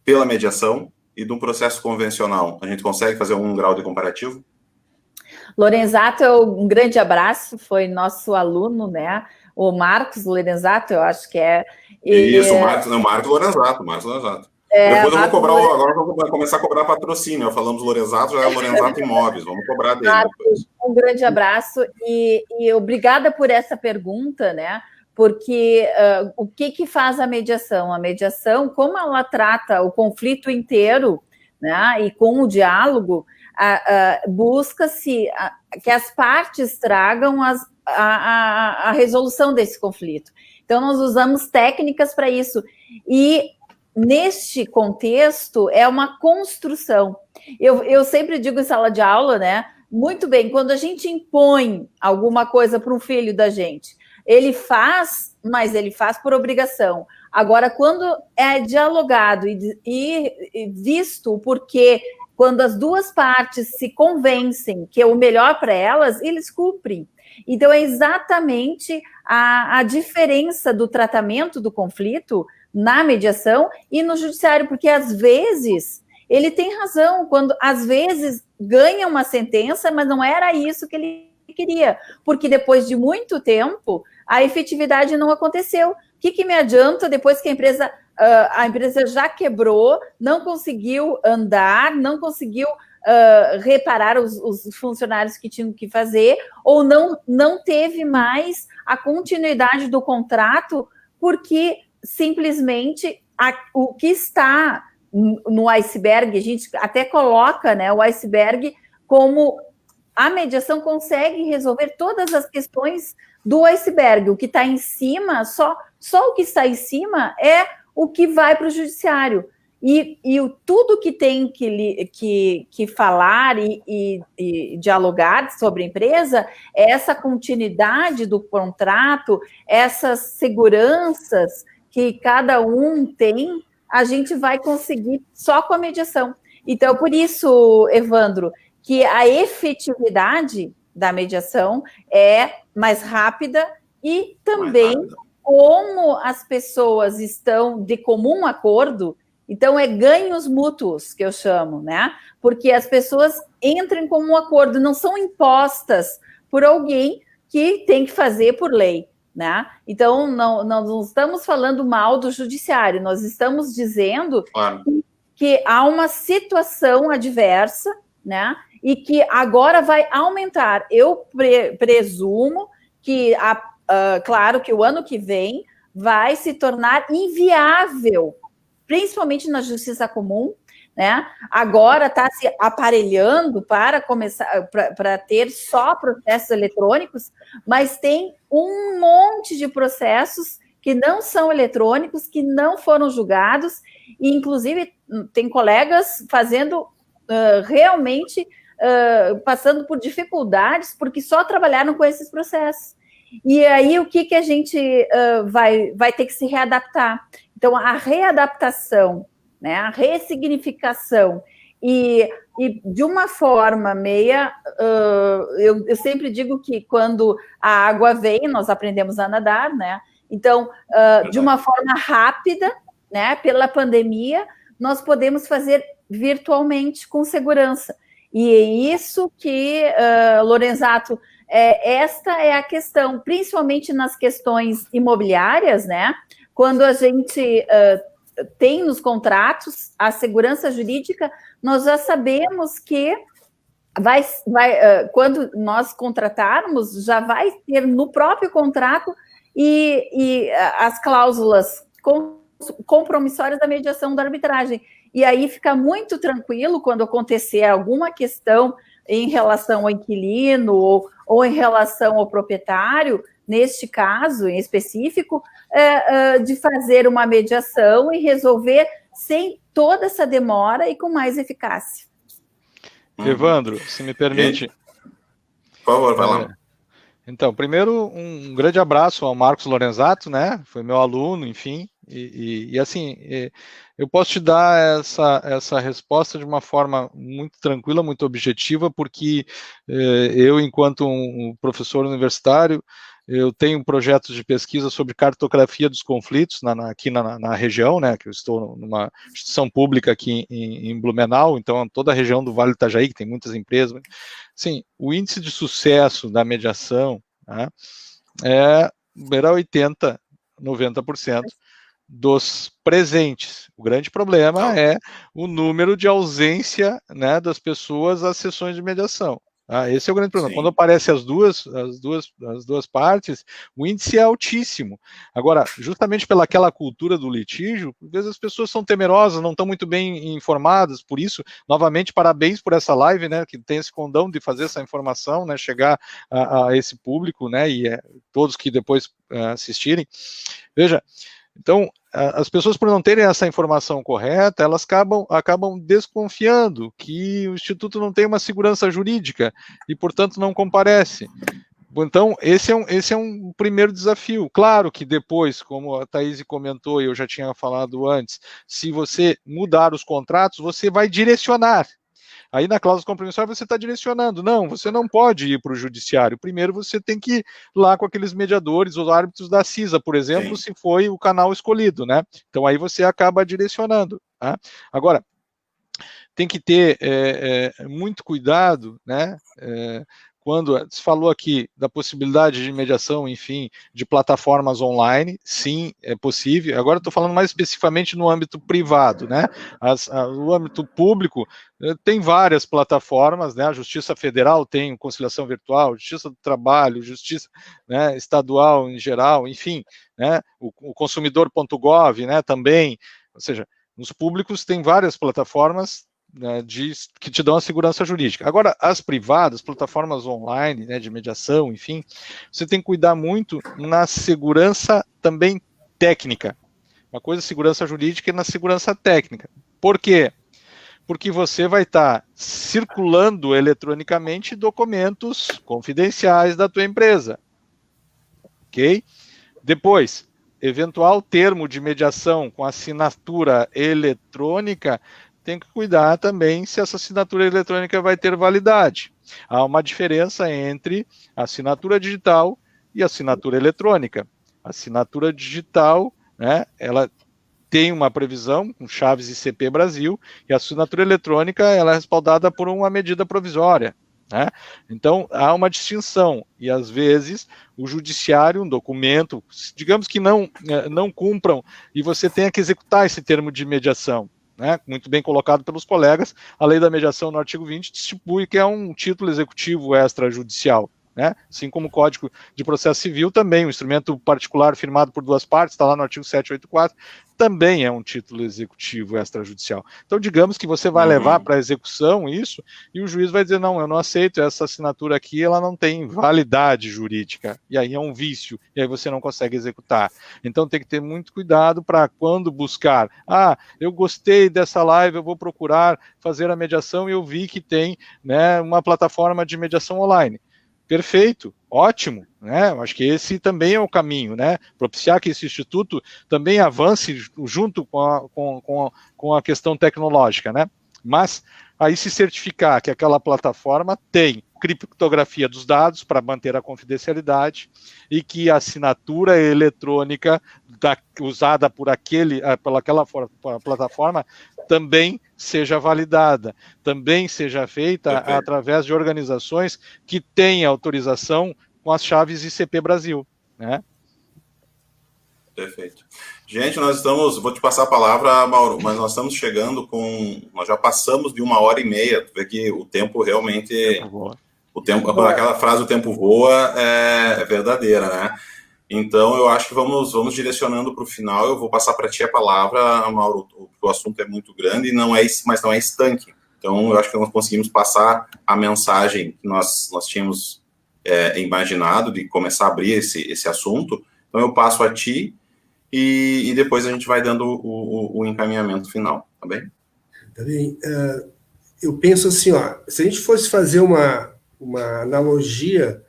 pela mediação e de um processo convencional. A gente consegue fazer um grau de comparativo? Lorenzato, um grande abraço, foi nosso aluno, né? O Marcos Lorenzato, eu acho que é. Isso, Marcos Lorenzato. Depois eu vou cobrar, agora eu vou começar a cobrar patrocínio. Falamos Lorenzato, já é Lorenzato Imóveis, vamos cobrar dele. Marcos, um grande abraço e obrigada por essa pergunta, né? Porque o que faz a mediação? A mediação, como ela trata o conflito inteiro, né? E com o diálogo, busca-se que as partes tragam a resolução desse conflito. Então, nós usamos técnicas para isso. E neste contexto, é uma construção. Eu sempre digo em sala de aula, né? Muito bem, quando a gente impõe alguma coisa para um filho da gente, ele faz, mas ele faz por obrigação. Agora, quando é dialogado e visto o porquê, quando as duas partes se convencem que é o melhor para elas, eles cumprem. Então, é exatamente a diferença do tratamento do conflito na mediação e no judiciário, porque às vezes ele tem razão, quando às vezes ganha uma sentença, mas não era isso que ele queria, porque depois de muito tempo a efetividade não aconteceu. O que me adianta depois que a empresa já quebrou, não conseguiu andar, não conseguiu reparar os funcionários que tinham que fazer, ou não teve mais a continuidade do contrato, porque simplesmente o que está no iceberg, a gente até coloca, né, o iceberg como a mediação consegue resolver todas as questões do iceberg. O que está em cima, só o que está em cima é o que vai para o judiciário. E tudo que tem que falar e dialogar sobre a empresa é essa continuidade do contrato, essas seguranças que cada um tem, a gente vai conseguir só com a mediação. Então, por isso, Evandro, que a efetividade da mediação é mais rápida e também como as pessoas estão de comum acordo. Então, é ganhos mútuos, que eu chamo, né? Porque as pessoas entram em comum acordo, não são impostas por alguém que tem que fazer por lei, né? Então, não estamos falando mal do judiciário, nós estamos dizendo que há uma situação adversa, né? E que agora vai aumentar. Eu presumo que, claro, que o ano que vem vai se tornar inviável, principalmente na justiça comum, né? Agora está se aparelhando para começar, para ter só processos eletrônicos, mas tem um monte de processos que não são eletrônicos, que não foram julgados, e inclusive tem colegas fazendo realmente passando por dificuldades, porque só trabalharam com esses processos. E aí o que a gente vai ter que se readaptar? Então, a readaptação, né, a ressignificação, e de uma forma meia, eu sempre digo que quando a água vem, nós aprendemos a nadar, né? Então, de uma forma rápida, né, pela pandemia, nós podemos fazer virtualmente com segurança. E é isso que, Lorenzato, esta é a questão, principalmente nas questões imobiliárias, né? Quando a gente tem nos contratos a segurança jurídica, nós já sabemos que quando nós contratarmos, já vai ter no próprio contrato e as cláusulas compromissórias da mediação da arbitragem. E aí fica muito tranquilo quando acontecer alguma questão em relação ao inquilino ou em relação ao proprietário, neste caso em específico, de fazer uma mediação e resolver sem toda essa demora e com mais eficácia. Evandro, se me permite. Por favor, vai lá. Então, primeiro, um grande abraço ao Marcos Lorenzato, né? Foi meu aluno, enfim, e assim, eu posso te dar essa resposta de uma forma muito tranquila, muito objetiva, porque eu, enquanto um professor universitário, eu tenho projetos de pesquisa sobre cartografia dos conflitos aqui na região, né, que eu estou numa instituição pública aqui em Blumenau, então toda a região do Vale do Itajaí, que tem muitas empresas. Sim, o índice de sucesso da mediação, né, era 80%, 90% dos presentes. O grande problema é o número de ausência, né, das pessoas às sessões de mediação. Esse é o grande problema. Sim. Quando aparecem as duas partes, o índice é altíssimo. Agora, justamente pelaquela cultura do litígio, às vezes as pessoas são temerosas, não estão muito bem informadas, por isso, novamente, parabéns por essa live, né, que tem esse condão de fazer essa informação, né, chegar a esse público, né, e todos que depois assistirem. Veja, então, as pessoas, por não terem essa informação correta, elas acabam desconfiando que o Instituto não tem uma segurança jurídica e, portanto, não comparece. Então, esse é um primeiro desafio. Claro que depois, como a Thaís comentou e eu já tinha falado antes, se você mudar os contratos, você vai direcionar. Aí na cláusula compromissória você está direcionando. Não, você não pode ir para o judiciário. Primeiro você tem que ir lá com aqueles mediadores, os árbitros da CISA, por exemplo, se foi o canal escolhido, né? Então aí você acaba direcionando. Tá? Agora, tem que ter muito cuidado, né? Quando se falou aqui da possibilidade de mediação, enfim, de plataformas online, sim, é possível. Agora estou falando mais especificamente no âmbito privado, né? No âmbito público, tem várias plataformas, né? A Justiça Federal tem conciliação virtual, Justiça do Trabalho, Justiça, né, estadual em geral, enfim, né? O consumidor.gov, né, também, ou seja, nos públicos tem várias plataformas né, que te dão a segurança jurídica. Agora, as privadas, plataformas online, né, de mediação, enfim, você tem que cuidar muito na segurança também técnica. Uma coisa é segurança jurídica e na segurança técnica. Por quê? Porque você vai estar circulando eletronicamente documentos confidenciais da tua empresa. Ok? Depois, eventual termo de mediação com assinatura eletrônica, tem que cuidar também se essa assinatura eletrônica vai ter validade. Há uma diferença entre assinatura digital e assinatura eletrônica. A assinatura digital, né, ela tem uma previsão com chaves ICP Brasil, e a assinatura eletrônica ela é respaldada por uma medida provisória. Né? Então, há uma distinção, e às vezes o judiciário, um documento, digamos que não cumpram, e você tenha que executar esse termo de mediação. Né, muito bem colocado pelos colegas, a lei da mediação no artigo 20 distribui que é um título executivo extrajudicial. Né? Assim como o Código de Processo Civil também, um instrumento particular firmado por duas partes, está lá no artigo 784, também é um título executivo extrajudicial. Então, digamos que você vai levar para execução isso, e o juiz vai dizer, não, eu não aceito essa assinatura aqui, ela não tem validade jurídica, e aí é um vício, e aí você não consegue executar. Então, tem que ter muito cuidado para quando buscar, eu gostei dessa live, eu vou procurar fazer a mediação, e eu vi que tem, né, uma plataforma de mediação online. Perfeito, ótimo, né? Eu acho que esse também é o caminho, né? Propiciar que esse instituto também avance junto com a questão tecnológica, né? Mas aí se certificar que aquela plataforma tem criptografia dos dados para manter a confidencialidade e que a assinatura eletrônica usada por aquela plataforma também seja validada, também seja feita através de organizações que têm autorização com as chaves ICP Brasil, né? Perfeito. Gente, vou te passar a palavra, Mauro, mas nós estamos chegando nós já passamos de 1h30, tu vê que o tempo realmente, aquela frase, o tempo voa, é verdadeira, né? Então, eu acho que vamos direcionando para o final. Eu vou passar para ti a palavra, Mauro, o assunto é muito grande, mas não é estanque. Então, eu acho que nós conseguimos passar a mensagem que nós tínhamos imaginado de começar a abrir esse assunto. Então, eu passo a ti e depois a gente vai dando o encaminhamento final, tá bem? Tá bem. Eu penso assim, se a gente fosse fazer uma analogia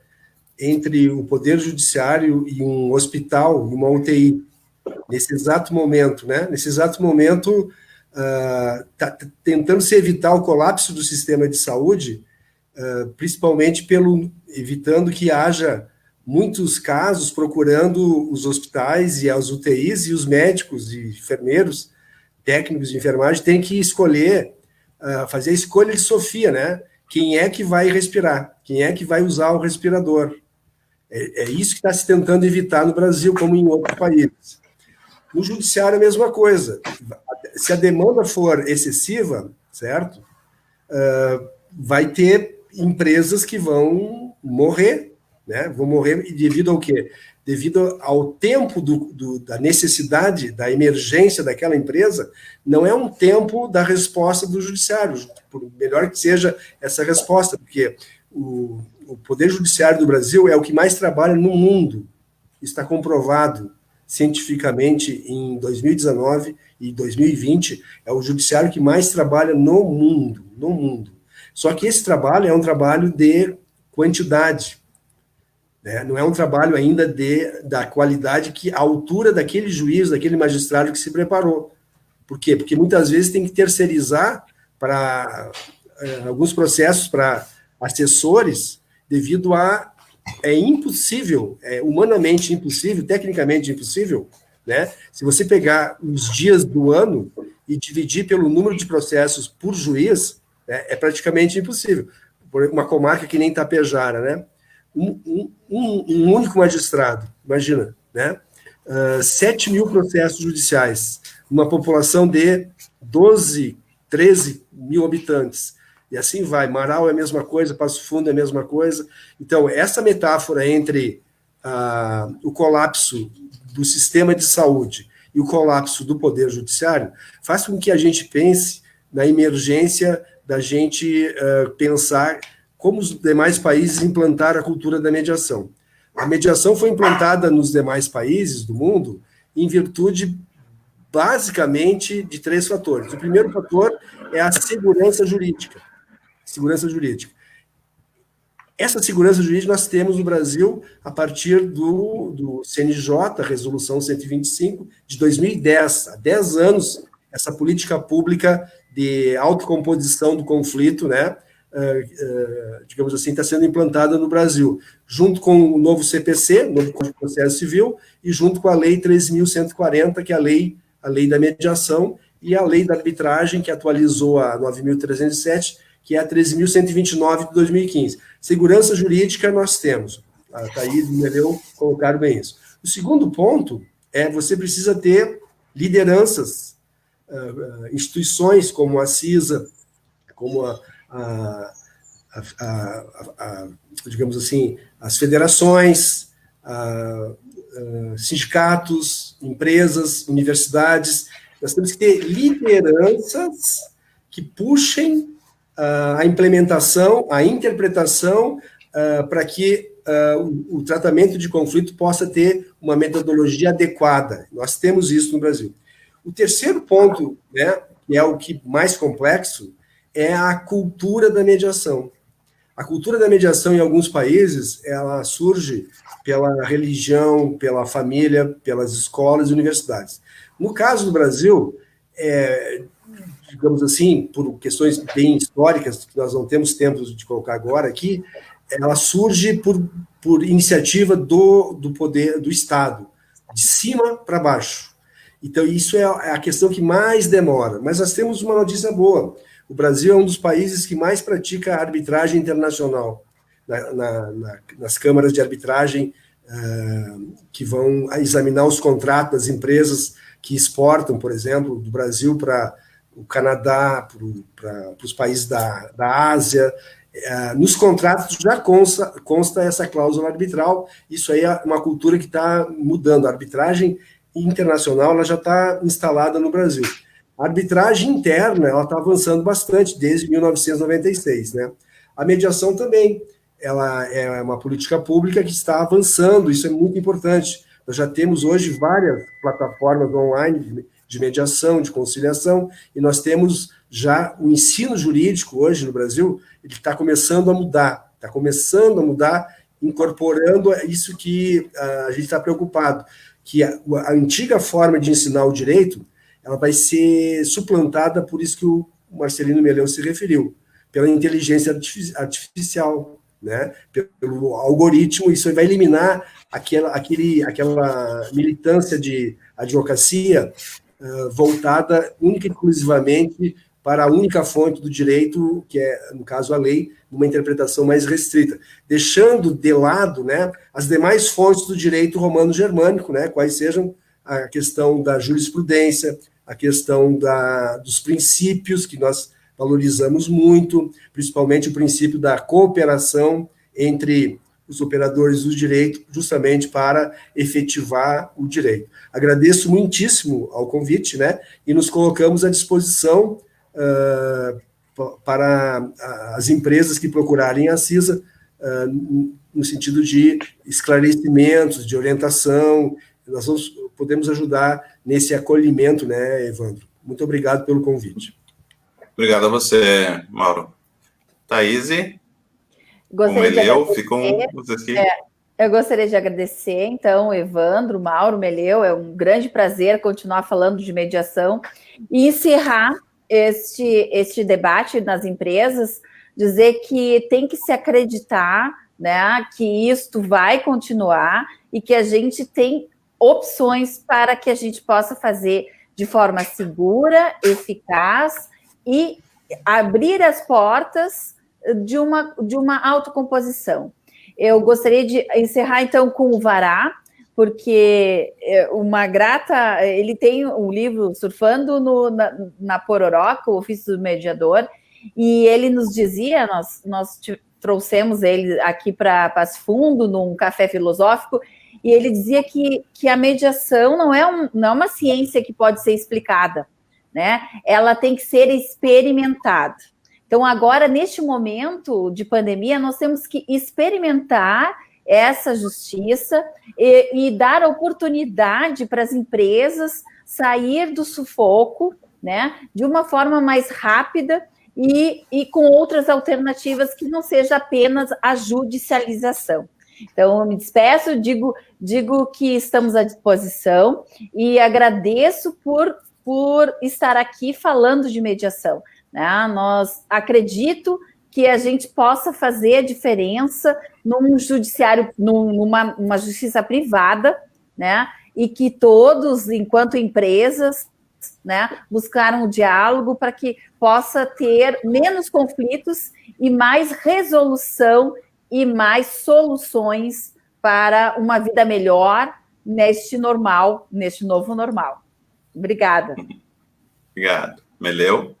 entre o Poder Judiciário e um hospital, uma UTI, nesse exato momento, né? Nesse exato momento, está tentando se evitar o colapso do sistema de saúde, principalmente evitando que haja muitos casos procurando os hospitais e as UTIs, e os médicos e enfermeiros, técnicos de enfermagem, têm que escolher, fazer a escolha de Sofia, né? Quem é que vai respirar? Quem é que vai usar o respirador? É isso que está se tentando evitar no Brasil, como em outros países. No judiciário, a mesma coisa. Se a demanda for excessiva, certo? Vai ter empresas que vão morrer, né? Vão morrer devido ao quê? Devido ao tempo da necessidade, da emergência daquela empresa, não é um tempo da resposta do judiciário, por melhor que seja essa resposta, porque o Poder Judiciário do Brasil é o que mais trabalha no mundo. Está comprovado cientificamente em 2019 e 2020, é o judiciário que mais trabalha no mundo. Só que esse trabalho é um trabalho de quantidade, né? Não é um trabalho ainda da qualidade à altura daquele juiz, daquele magistrado que se preparou. Por quê? Porque muitas vezes tem que terceirizar para alguns processos para assessores, devido é impossível, é humanamente impossível, tecnicamente impossível, né? Se você pegar os dias do ano e dividir pelo número de processos por juiz, né, é praticamente impossível. Por uma comarca que nem Tapejara, né? Um único magistrado, imagina, né? 7 mil processos judiciais, uma população de 12, 13 mil habitantes. E assim vai. Marau é a mesma coisa, Passo Fundo é a mesma coisa. Então, essa metáfora entre o colapso do sistema de saúde e o colapso do Poder Judiciário faz com que a gente pense na emergência da gente pensar como os demais países implantaram a cultura da mediação. A mediação foi implantada nos demais países do mundo em virtude, basicamente, de 3 fatores. O primeiro fator é a segurança jurídica. Segurança jurídica. Essa segurança jurídica nós temos no Brasil a partir do CNJ, a Resolução 125, de 2010. Há 10 anos, essa política pública de autocomposição do conflito, né, digamos assim, está sendo implantada no Brasil, junto com o novo CPC, novo Código de Processo Civil, e junto com a Lei 13.140, que é a lei da mediação, e a Lei da Arbitragem, que atualizou a 9.307, que é a 13.129 de 2015. Segurança jurídica nós temos. A Thaís e o Meleu colocaram bem isso. O segundo ponto é você precisa ter lideranças, instituições como a CISA, como digamos assim, as federações, sindicatos, empresas, universidades. Nós temos que ter lideranças que puxem a implementação, a interpretação, para que o tratamento de conflito possa ter uma metodologia adequada. Nós temos isso no Brasil. O terceiro ponto, né, que é o que mais complexo, é a cultura da mediação. A cultura da mediação em alguns países, ela surge pela religião, pela família, pelas escolas e universidades. No caso do Brasil, digamos assim, por questões bem históricas, que nós não temos tempo de colocar agora aqui, ela surge por iniciativa do poder do Estado, de cima para baixo. Então, isso é a questão que mais demora. Mas nós temos uma notícia boa. O Brasil é um dos países que mais pratica arbitragem internacional, nas câmaras de arbitragem que vão examinar os contratos das empresas que exportam, por exemplo, do Brasil para o Canadá, para os países da Ásia. Nos contratos já consta essa cláusula arbitral. Isso aí é uma cultura que está mudando. A arbitragem internacional ela já está instalada no Brasil. A arbitragem interna ela está avançando bastante desde 1996, né? A mediação também, ela é uma política pública que está avançando. Isso é muito importante. Nós já temos hoje várias plataformas online de mediação, de conciliação, e nós temos já o ensino jurídico hoje no Brasil, ele está começando a mudar, incorporando isso que a gente está preocupado, que a antiga forma de ensinar o direito, ela vai ser suplantada por isso que o Marcelino Meleu se referiu, pela inteligência artificial, né? Pelo algoritmo. Isso vai eliminar aquela militância de advocacia voltada única e exclusivamente para a única fonte do direito, que é, no caso, a lei, uma interpretação mais restrita, deixando de lado, né, as demais fontes do direito romano-germânico, né, quais sejam a questão da jurisprudência, a questão dos princípios que nós valorizamos muito, principalmente o princípio da cooperação entre os operadores do direito, justamente para efetivar o direito. Agradeço muitíssimo ao convite, né, e nos colocamos à disposição para as empresas que procurarem a CISA, no sentido de esclarecimentos, de orientação. Nós podemos ajudar nesse acolhimento, né, Evandro? Muito obrigado pelo convite. Obrigado a você, Mauro. Thaís, Meleu, ficam vocês aqui. Eu gostaria de agradecer, então, Evandro, Mauro, Meleu, é um grande prazer continuar falando de mediação e encerrar este debate nas empresas, dizer que tem que se acreditar, né, que isto vai continuar e que a gente tem opções para que a gente possa fazer de forma segura, eficaz e abrir as portas de uma autocomposição. Eu gostaria de encerrar, então, com o Vará, porque uma grata... Ele tem um livro, Surfando na Pororoca, o Ofício do Mediador, e ele nos dizia, nós trouxemos ele aqui para Passo Fundo, num café filosófico, e ele dizia que a mediação não é uma ciência que pode ser explicada, né, ela tem que ser experimentada. Então, agora, neste momento de pandemia, nós temos que experimentar essa justiça e dar oportunidade para as empresas sair do sufoco, né, de uma forma mais rápida e com outras alternativas que não seja apenas a judicialização. Então, eu me despeço, digo que estamos à disposição e agradeço por estar aqui falando de mediação. Né? Acredito que a gente possa fazer a diferença num judiciário, numa justiça privada, né? E que todos, enquanto empresas, né, buscaram o diálogo para que possa ter menos conflitos e mais resolução e mais soluções para uma vida melhor neste novo normal. Obrigada. Obrigado. Meleu?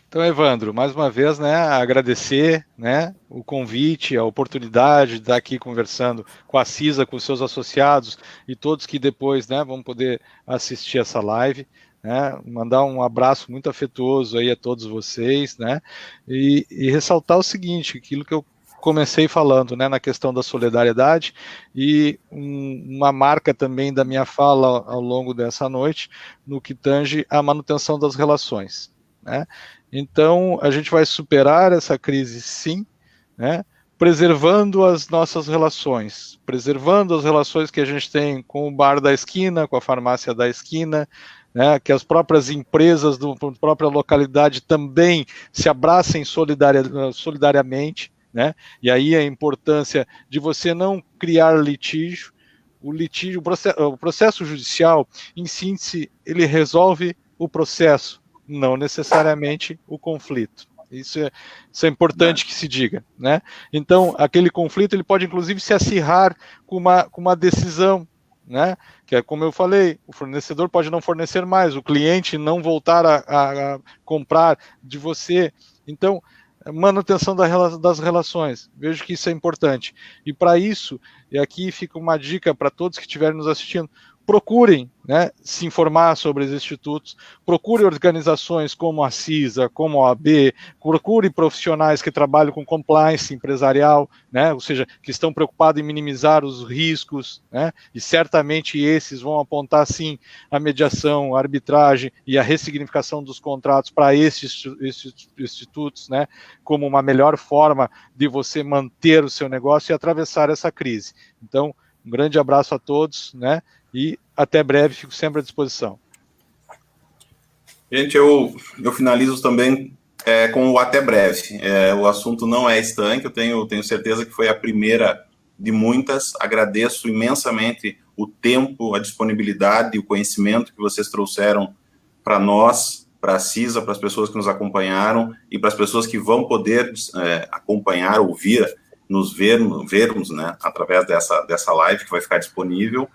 Então, Evandro, mais uma vez, né, agradecer, né, o convite, a oportunidade de estar aqui conversando com a CISA, com os seus associados e todos que depois, né, vão poder assistir essa live, né, mandar um abraço muito afetuoso aí a todos vocês, né, e ressaltar o seguinte, aquilo que eu comecei falando, né, na questão da solidariedade e uma marca também da minha fala ao longo dessa noite, no que tange à manutenção das relações, né. Então, a gente vai superar essa crise, sim, né, preservando as nossas relações, preservando as relações que a gente tem com o bar da esquina, com a farmácia da esquina, né, que as próprias empresas da própria localidade também se abracem solidariamente, né, e aí a importância de você não criar litígio. O processo judicial, em síntese, ele resolve o processo, não necessariamente o conflito. Isso é importante que se diga, né? Então, aquele conflito ele pode, inclusive, se acirrar com uma decisão, né? Que é como eu falei, o fornecedor pode não fornecer mais, o cliente não voltar a comprar de você. Então, manutenção das relações, vejo que isso é importante. E para isso, e aqui fica uma dica para todos que estiverem nos assistindo, procurem, né, se informar sobre os institutos, procure organizações como a CISA, como a OAB, procure profissionais que trabalham com compliance empresarial, né, ou seja, que estão preocupados em minimizar os riscos, né, e certamente esses vão apontar, sim, a mediação, a arbitragem e a ressignificação dos contratos para esses institutos, né, como uma melhor forma de você manter o seu negócio e atravessar essa crise. Então, um grande abraço a todos, né, e até breve, fico sempre à disposição. Gente, eu finalizo também com o até breve. O assunto não é estanque, eu tenho certeza que foi a primeira de muitas. Agradeço imensamente o tempo, a disponibilidade e o conhecimento que vocês trouxeram para nós, para a CISA, para as pessoas que nos acompanharam e para as pessoas que vão poder acompanhar, ouvir, nos vermos, né, através dessa live que vai ficar disponível.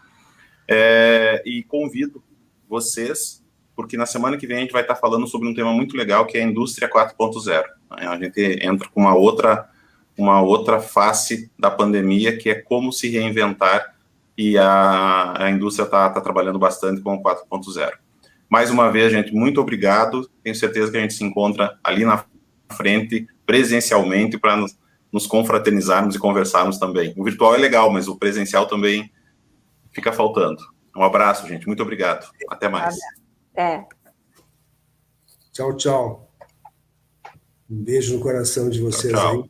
E convido vocês, porque na semana que vem a gente vai estar falando sobre um tema muito legal, que é a indústria 4.0. A gente entra com uma outra face da pandemia, que é como se reinventar, e a indústria está trabalhando bastante com o 4.0. Mais uma vez, gente, muito obrigado. Tenho certeza que a gente se encontra ali na frente, presencialmente, para nos confraternizarmos e conversarmos também. O virtual é legal, mas o presencial também fica faltando. Um abraço, gente. Muito obrigado. Até mais. Tchau, tchau. Um beijo no coração de vocês tchau, tchau. aí.